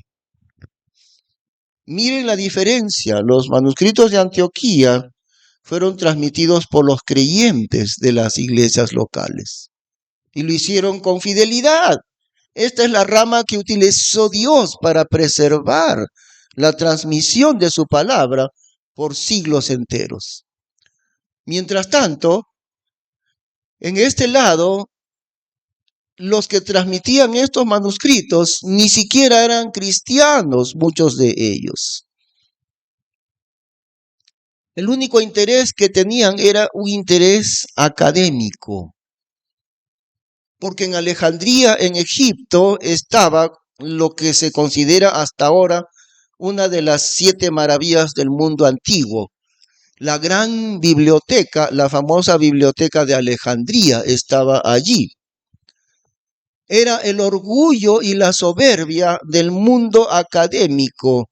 Miren la diferencia, los manuscritos de Antioquía fueron transmitidos por los creyentes de las iglesias locales y lo hicieron con fidelidad. Esta es la rama que utilizó Dios para preservar la transmisión de su palabra por siglos enteros. Mientras tanto, en este lado, los que transmitían estos manuscritos ni siquiera eran cristianos, muchos de ellos. El único interés que tenían era un interés académico, porque en Alejandría, en Egipto, estaba lo que se considera hasta ahora una de las 7 maravillas del mundo antiguo. La gran biblioteca, la famosa biblioteca de Alejandría, estaba allí. Era el orgullo y la soberbia del mundo académico,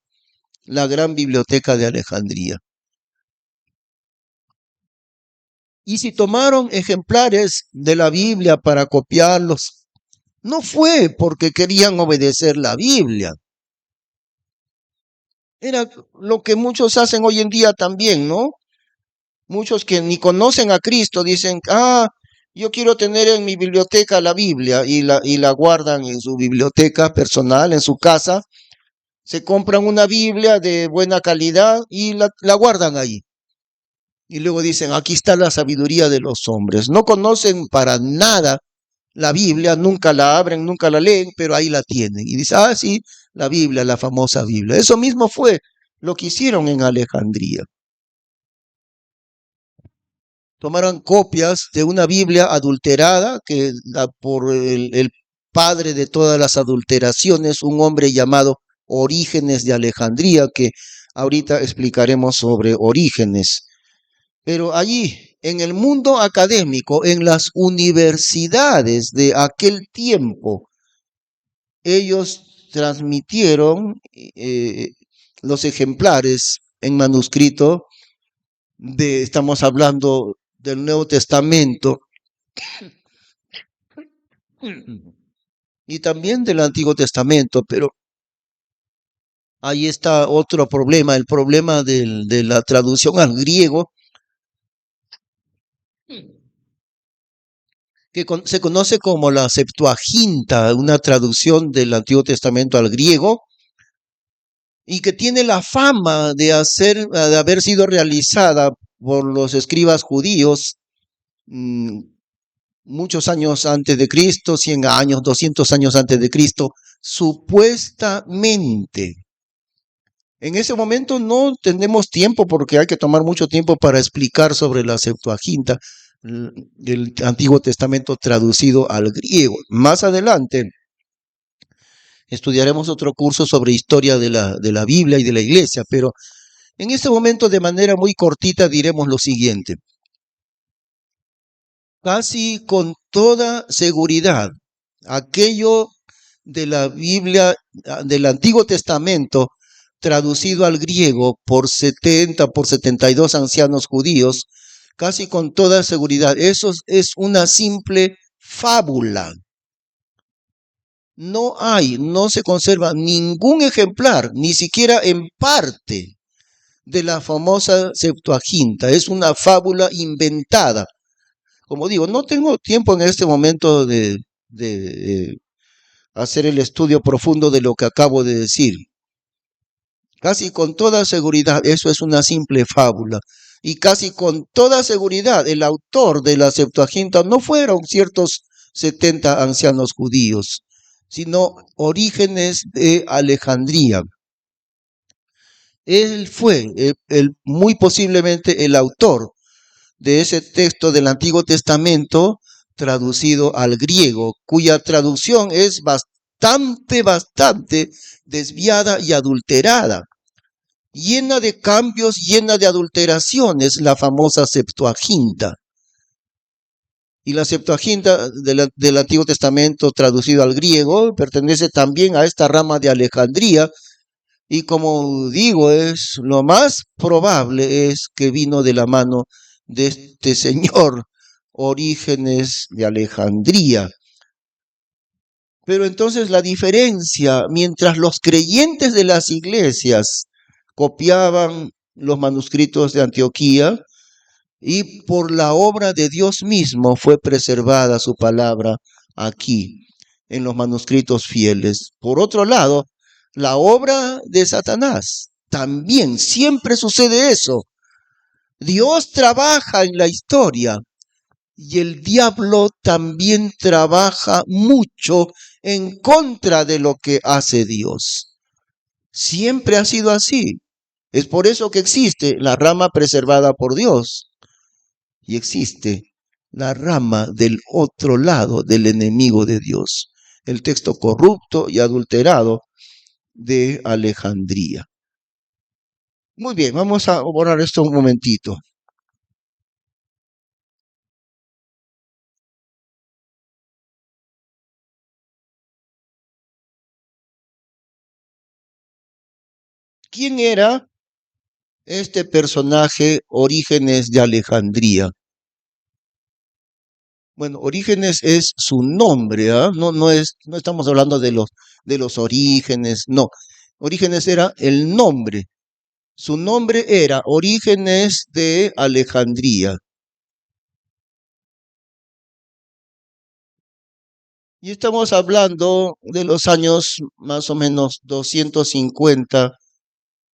la gran biblioteca de Alejandría. Y si tomaron ejemplares de la Biblia para copiarlos, no fue porque querían obedecer la Biblia. Era lo que muchos hacen hoy en día también, ¿no? Muchos que ni conocen a Cristo dicen, yo quiero tener en mi biblioteca la Biblia y la guardan en su biblioteca personal, en su casa. Se compran una Biblia de buena calidad y la guardan ahí. Y luego dicen, aquí está la sabiduría de los hombres. No conocen para nada la Biblia, nunca la abren, nunca la leen, pero ahí la tienen. Y dicen, sí, la Biblia, la famosa Biblia. Eso mismo fue lo que hicieron en Alejandría. Tomaron copias de una Biblia adulterada, que por el padre de todas las adulteraciones, un hombre llamado Orígenes de Alejandría, que ahorita explicaremos sobre Orígenes. Pero allí, en el mundo académico, en las universidades de aquel tiempo, ellos transmitieron los ejemplares en manuscrito estamos hablando del Nuevo Testamento y también del Antiguo Testamento, pero ahí está otro problema, el problema de la traducción al griego. que se conoce como la Septuaginta, una traducción del Antiguo Testamento al griego, y que tiene la fama de haber sido realizada por los escribas judíos muchos años antes de Cristo, 100 años, 200 años antes de Cristo, supuestamente. En ese momento no tenemos tiempo porque hay que tomar mucho tiempo para explicar sobre la Septuaginta, el Antiguo Testamento traducido al griego. Más adelante estudiaremos otro curso sobre historia de la Biblia y de la Iglesia, pero en este momento de manera muy cortita diremos lo siguiente. Casi con toda seguridad, aquello de la Biblia, del Antiguo Testamento, traducido al griego por 72 ancianos judíos, casi con toda seguridad, eso es una simple fábula. No se conserva ningún ejemplar, ni siquiera en parte, de la famosa Septuaginta. Es una fábula inventada. Como digo, no tengo tiempo en este momento de hacer el estudio profundo de lo que acabo de decir. Casi con toda seguridad, eso es una simple fábula. Y casi con toda seguridad, el autor de la Septuaginta no fueron ciertos 70 ancianos judíos, sino Orígenes de Alejandría. Él fue muy posiblemente el autor de ese texto del Antiguo Testamento traducido al griego, cuya traducción es bastante desviada y adulterada, llena de cambios, llena de adulteraciones, la famosa Septuaginta. Y la Septuaginta del Antiguo Testamento traducido al griego pertenece también a esta rama de Alejandría, y como digo, es lo más probable es que vino de la mano de este señor Orígenes de Alejandría. Pero entonces la diferencia, mientras los creyentes de las iglesias copiaban los manuscritos de Antioquía, y por la obra de Dios mismo fue preservada su palabra aquí, en los manuscritos fieles. Por otro lado, la obra de Satanás, también siempre sucede eso. Dios trabaja en la historia y el diablo también trabaja mucho en contra de lo que hace Dios. Siempre ha sido así. Es por eso que existe la rama preservada por Dios y existe la rama del otro lado del enemigo de Dios, el texto corrupto y adulterado de Alejandría. Muy bien, vamos a borrar esto un momentito. ¿Quién era este personaje Orígenes de Alejandría? Bueno, Orígenes es su nombre, ¿eh? No estamos hablando de los orígenes, no. Orígenes era el nombre. Su nombre era Orígenes de Alejandría. Y estamos hablando de los años más o menos 250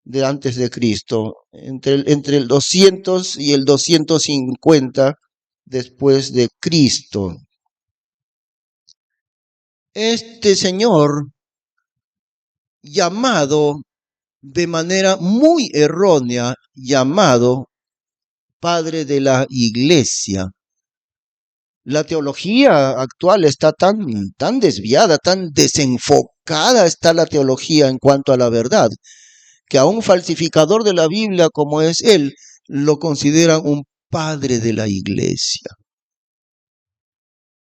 de antes de Cristo, entre el 200 y el 250 después de Cristo. Este señor, llamado de manera muy errónea, llamado padre de la iglesia. La teología actual está tan desviada, tan desenfocada está la teología en cuanto a la verdad, que a un falsificador de la Biblia como es él, lo consideran un padre de la iglesia.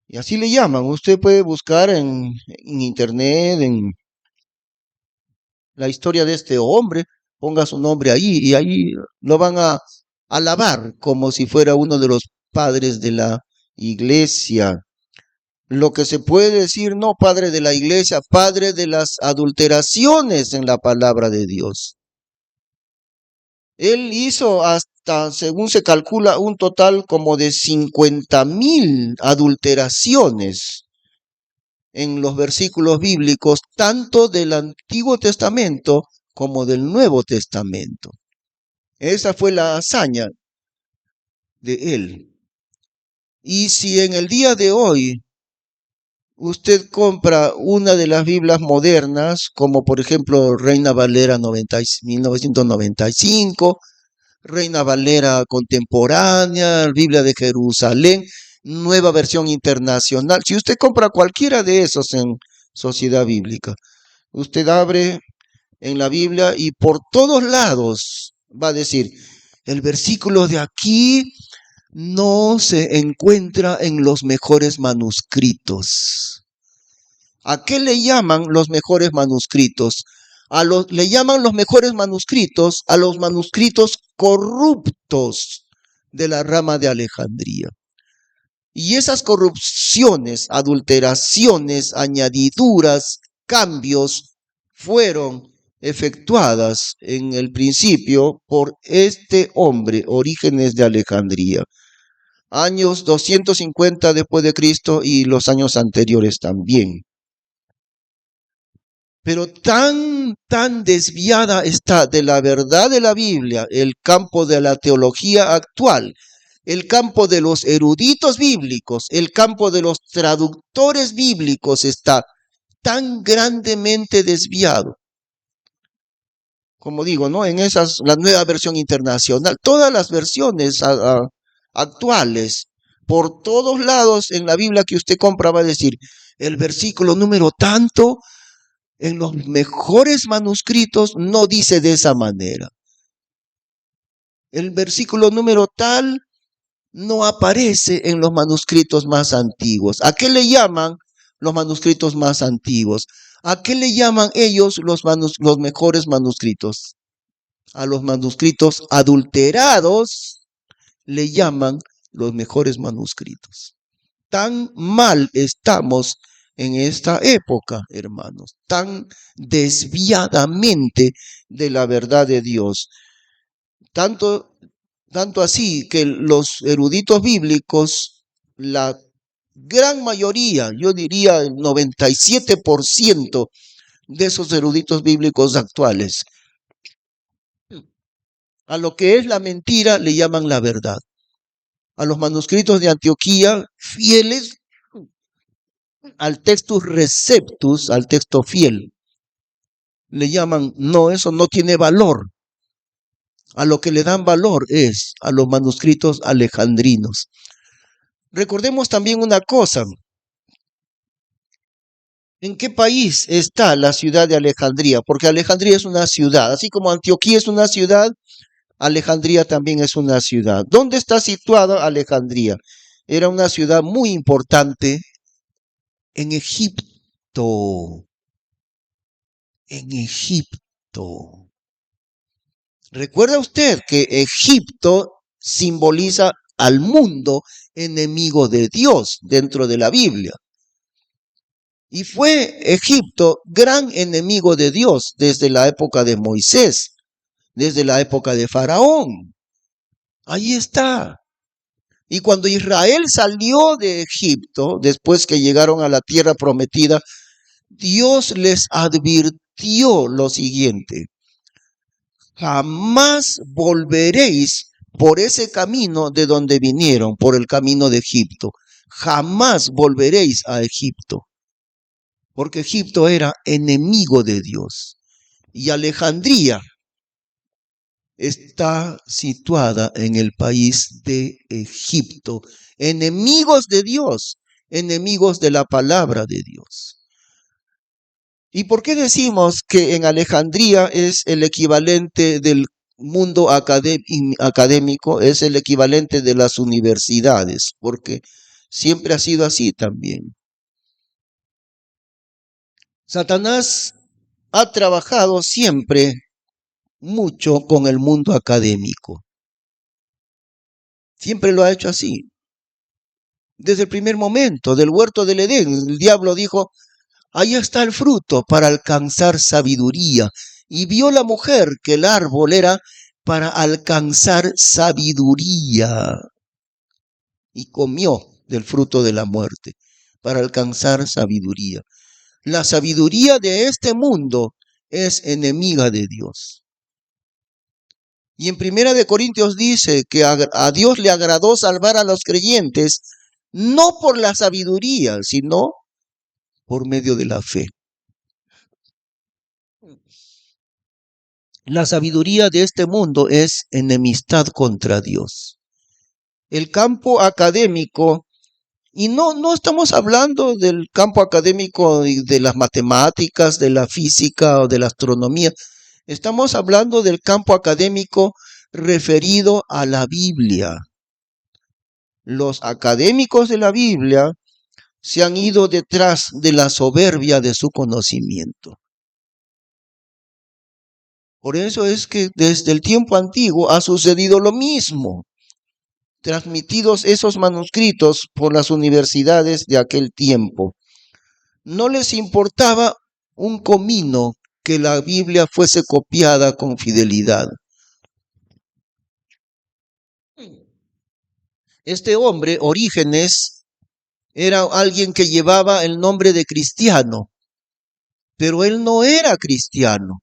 Y así le llaman. Usted puede buscar en internet, en la historia de este hombre, ponga su nombre ahí y ahí lo van a alabar como si fuera uno de los padres de la iglesia. Lo que se puede decir, no padre de la iglesia, padre de las adulteraciones en la palabra de Dios. Él hizo hasta, según se calcula, un total como de 50.000 adulteraciones en los versículos bíblicos, tanto del Antiguo Testamento como del Nuevo Testamento. Esa fue la hazaña de él. Y si en el día de hoy usted compra una de las Biblias modernas, como por ejemplo Reina Valera 1995, Reina Valera contemporánea, Biblia de Jerusalén, nueva versión internacional. Si usted compra cualquiera de esos en Sociedad Bíblica, usted abre en la Biblia y por todos lados va a decir, el versículo de aquí no se encuentra en los mejores manuscritos. ¿A qué le llaman los mejores manuscritos? Le llaman los mejores manuscritos a los manuscritos corruptos de la rama de Alejandría. Y esas corrupciones, adulteraciones, añadiduras, cambios, fueron efectuadas en el principio por este hombre, Orígenes de Alejandría, años 250 después de Cristo y los años anteriores también. Pero tan desviada está de la verdad de la Biblia el campo de la teología actual, el campo de los eruditos bíblicos, el campo de los traductores bíblicos está tan grandemente desviado. Como digo, ¿no? En esas, la nueva versión internacional, todas las versiones actuales, por todos lados en la Biblia que usted compra va a decir, el versículo número tanto, en los mejores manuscritos no dice de esa manera. El versículo número tal no aparece en los manuscritos más antiguos. ¿A qué le llaman los manuscritos más antiguos? ¿A qué le llaman ellos los mejores manuscritos? A los manuscritos adulterados le llaman los mejores manuscritos. Tan mal estamos en esta época, hermanos, tan desviadamente de la verdad de Dios. Tanto así que los eruditos bíblicos, la gran mayoría, yo diría el 97% de esos eruditos bíblicos actuales, a lo que es la mentira le llaman la verdad. A los manuscritos de Antioquía, fieles al textus receptus, al texto fiel, le llaman, no, eso no tiene valor. A lo que le dan valor es a los manuscritos alejandrinos. Recordemos también una cosa. ¿En qué país está la ciudad de Alejandría? Porque Alejandría es una ciudad. Así como Antioquía es una ciudad, Alejandría también es una ciudad. ¿Dónde está situada Alejandría? Era una ciudad muy importante en Egipto. En Egipto. ¿Recuerda usted que Egipto simboliza al mundo enemigo de Dios dentro de la Biblia? Y fue Egipto gran enemigo de Dios desde la época de Moisés, desde la época de Faraón. Ahí está. Y cuando Israel salió de Egipto, después que llegaron a la tierra prometida, Dios les advirtió lo siguiente: jamás volveréis por ese camino de donde vinieron, por el camino de Egipto. Jamás volveréis a Egipto, porque Egipto era enemigo de Dios. Y Alejandría está situada en el país de Egipto. Enemigos de Dios, enemigos de la palabra de Dios. ¿Y por qué decimos que en Alejandría es el equivalente del mundo académico, es el equivalente de las universidades? Porque siempre ha sido así también. Satanás ha trabajado siempre mucho con el mundo académico. Siempre lo ha hecho así. Desde el primer momento del huerto del Edén, el diablo dijo, ahí está el fruto para alcanzar sabiduría. Y vio la mujer que el árbol era para alcanzar sabiduría. Y comió del fruto de la muerte, para alcanzar sabiduría. La sabiduría de este mundo es enemiga de Dios. Y en Primera de Corintios dice que a Dios le agradó salvar a los creyentes, no por la sabiduría, sino por medio de la fe. La sabiduría de este mundo es enemistad contra Dios. El campo académico, y no estamos hablando del campo académico de las matemáticas, de la física o de la astronomía, estamos hablando del campo académico referido a la Biblia. Los académicos de la Biblia se han ido detrás de la soberbia de su conocimiento. Por eso es que desde el tiempo antiguo ha sucedido lo mismo. Transmitidos esos manuscritos por las universidades de aquel tiempo, no les importaba un comino que la Biblia fuese copiada con fidelidad. Este hombre, Orígenes, era alguien que llevaba el nombre de cristiano, pero él no era cristiano.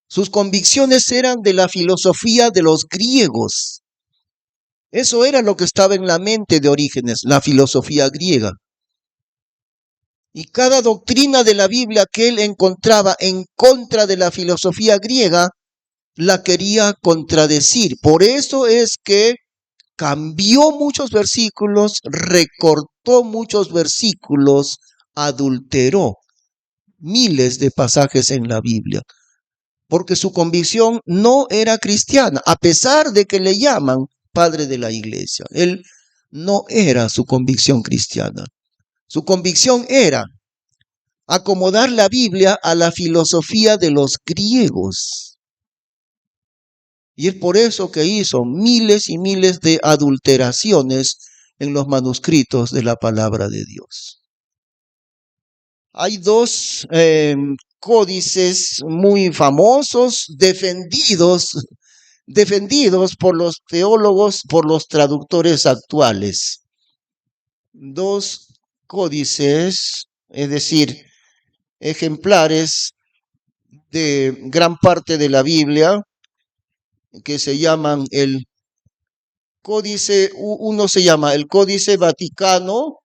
Sus convicciones eran de la filosofía de los griegos. Eso era lo que estaba en la mente de Orígenes, la filosofía griega. Y cada doctrina de la Biblia que él encontraba en contra de la filosofía griega, la quería contradecir. Por eso es que cambió muchos versículos, recortó muchos versículos, adulteró miles de pasajes en la Biblia, porque su convicción no era cristiana, a pesar de que le llaman padre de la iglesia. Él no era su convicción cristiana. Su convicción era acomodar la Biblia a la filosofía de los griegos. Y es por eso que hizo miles y miles de adulteraciones en los manuscritos de la palabra de Dios. Hay dos códices muy famosos, defendidos por los teólogos, por los traductores actuales. Dos códices, es decir, ejemplares de gran parte de la Biblia, que se llaman el códice, uno se llama el Códice Vaticano,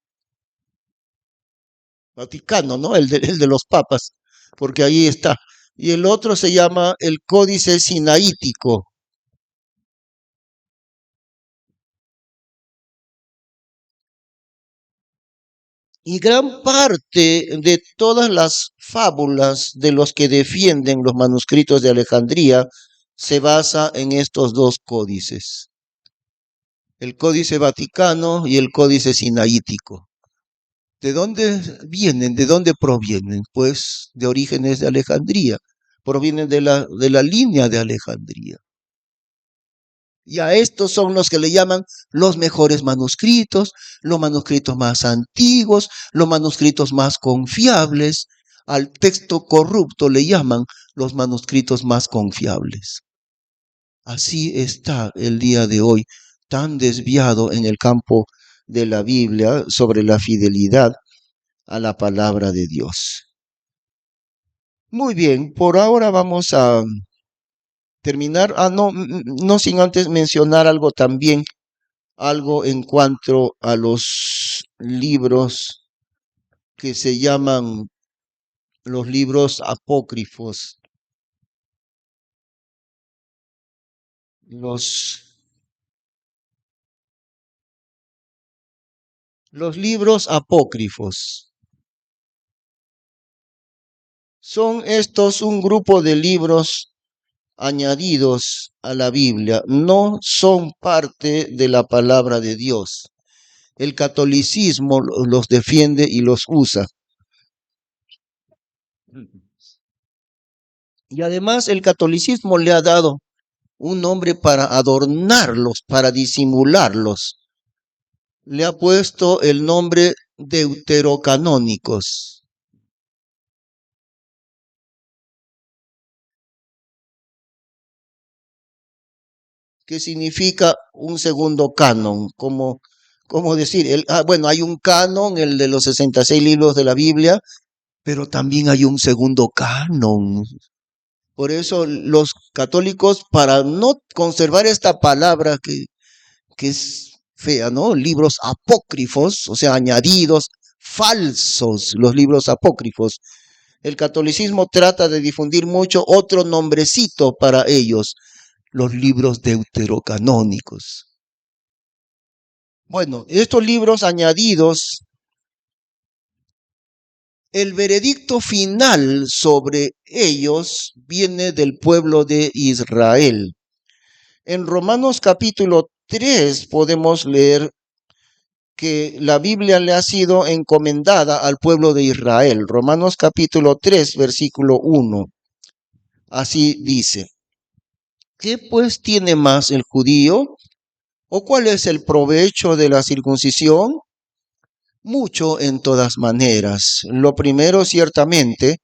¿no? El de los papas, porque ahí está. Y el otro se llama el Códice Sinaítico. Y gran parte de todas las fábulas de los que defienden los manuscritos de Alejandría se basa en estos dos códices, el Códice Vaticano y el Códice Sinaítico. ¿De dónde vienen? ¿De dónde provienen? Pues de Orígenes de Alejandría. Provienen de la línea de Alejandría. Y a estos son los que le llaman los mejores manuscritos, los manuscritos más antiguos, los manuscritos más confiables. Al texto corrupto le llaman los manuscritos más confiables. Así está el día de hoy, tan desviado en el campo de la Biblia sobre la fidelidad a la palabra de Dios. Muy bien, por ahora vamos a terminar. No sin antes mencionar algo también, algo en cuanto a los libros que se llaman los libros apócrifos. Los libros apócrifos son estos un grupo de libros añadidos a la Biblia, no son parte de la palabra de Dios. El catolicismo los defiende y los usa. Y además el catolicismo le ha dado un nombre para adornarlos, para disimularlos. Le ha puesto el nombre deuterocanónicos. que significa un segundo canon, como decir, bueno, hay un canon, el de los 66 libros de la Biblia, pero también hay un segundo canon. Por eso los católicos, para no conservar esta palabra que es fea, ¿no? Libros apócrifos, o sea, añadidos, falsos, los libros apócrifos. El catolicismo trata de difundir mucho otro nombrecito para ellos, los libros deuterocanónicos. Bueno, estos libros añadidos, el veredicto final sobre ellos viene del pueblo de Israel. En Romanos capítulo 3 podemos leer que la Biblia le ha sido encomendada al pueblo de Israel. Romanos capítulo 3, versículo 1. Así dice: ¿qué pues tiene más el judío? ¿O cuál es el provecho de la circuncisión? Mucho en todas maneras. Lo primero, ciertamente,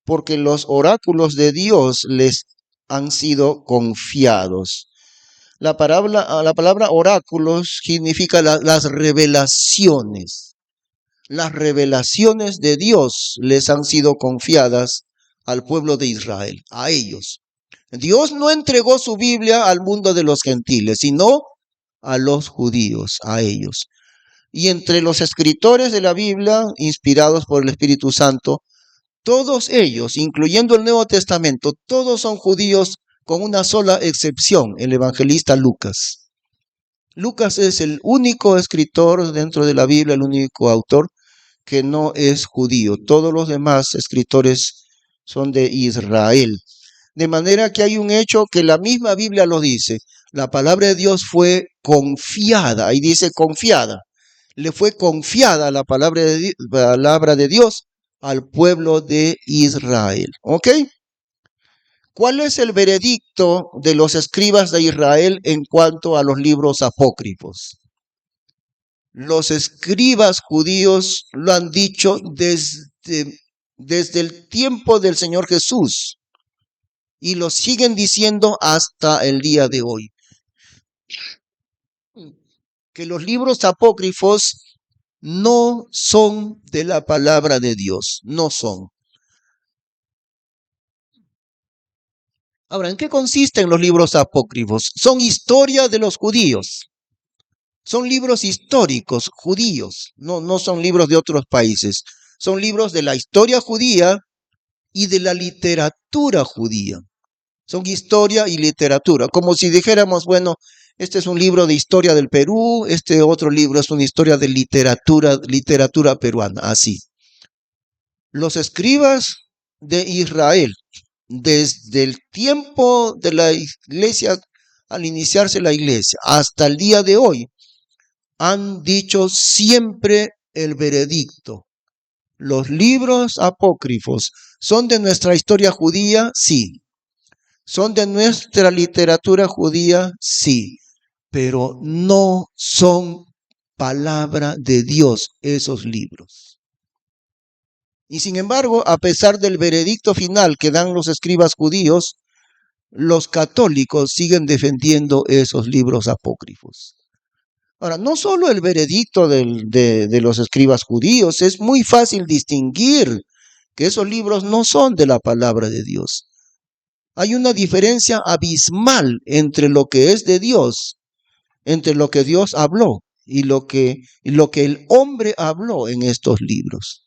porque los oráculos de Dios les han sido confiados. La palabra oráculos significa las revelaciones. Las revelaciones de Dios les han sido confiadas al pueblo de Israel, a ellos. Dios no entregó su Biblia al mundo de los gentiles, sino a los judíos, a ellos. Y entre los escritores de la Biblia, inspirados por el Espíritu Santo, todos ellos, incluyendo el Nuevo Testamento, todos son judíos con una sola excepción, el evangelista Lucas. Lucas es el único escritor dentro de la Biblia, el único autor que no es judío. Todos los demás escritores son de Israel. De manera que hay un hecho que la misma Biblia lo dice. La palabra de Dios fue confiada, ahí dice confiada. Le fue confiada la palabra de Dios al pueblo de Israel. ¿Ok? ¿Cuál es el veredicto de los escribas de Israel en cuanto a los libros apócrifos? Los escribas judíos lo han dicho desde el tiempo del Señor Jesús y lo siguen diciendo hasta el día de hoy. Que los libros apócrifos no son de la palabra de Dios, no son. Ahora, ¿en qué consisten los libros apócrifos? Son historia de los judíos. Son libros históricos judíos, no son libros de otros países. Son libros de la historia judía y de la literatura judía. Son historia y literatura, como si dijéramos, bueno, este es un libro de historia del Perú, este otro libro es una historia de literatura peruana, así. Los escribas de Israel, desde el tiempo de la iglesia, al iniciarse la iglesia, hasta el día de hoy, han dicho siempre el veredicto. Los libros apócrifos son de nuestra historia judía, sí. ¿Son de nuestra literatura judía? Sí, pero no son palabra de Dios esos libros. Y sin embargo, a pesar del veredicto final que dan los escribas judíos, los católicos siguen defendiendo esos libros apócrifos. Ahora, no solo el veredicto de los escribas judíos, es muy fácil distinguir que esos libros no son de la palabra de Dios. Hay una diferencia abismal entre lo que es de Dios, entre lo que Dios habló y lo que el hombre habló en estos libros.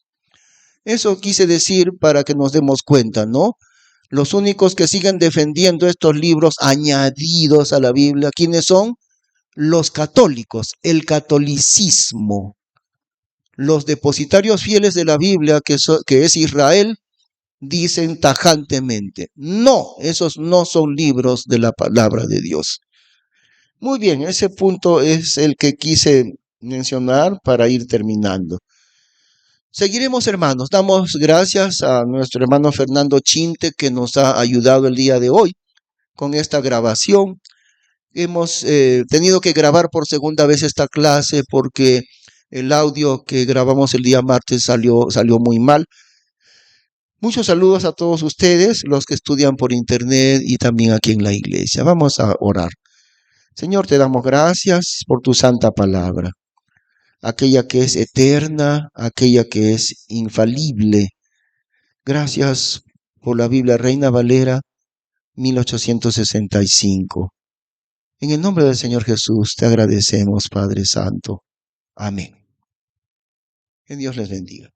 Eso quise decir para que nos demos cuenta, ¿no? Los únicos que siguen defendiendo estos libros añadidos a la Biblia, ¿quiénes son? Los católicos, el catolicismo. Los depositarios fieles de la Biblia, que es Israel, dicen tajantemente, no, esos no son libros de la palabra de Dios. Muy bien, ese punto es el que quise mencionar para ir terminando. Seguiremos, hermanos. Damos gracias a nuestro hermano Fernando Chinte que nos ha ayudado el día de hoy con esta grabación. Hemos tenido que grabar por segunda vez esta clase porque el audio que grabamos el día martes salió muy mal. Muchos saludos a todos ustedes, los que estudian por internet y también aquí en la iglesia. Vamos a orar. Señor, te damos gracias por tu santa palabra, aquella que es eterna, aquella que es infalible. Gracias por la Biblia Reina Valera 1865. En el nombre del Señor Jesús te agradecemos, Padre Santo. Amén. Que Dios les bendiga.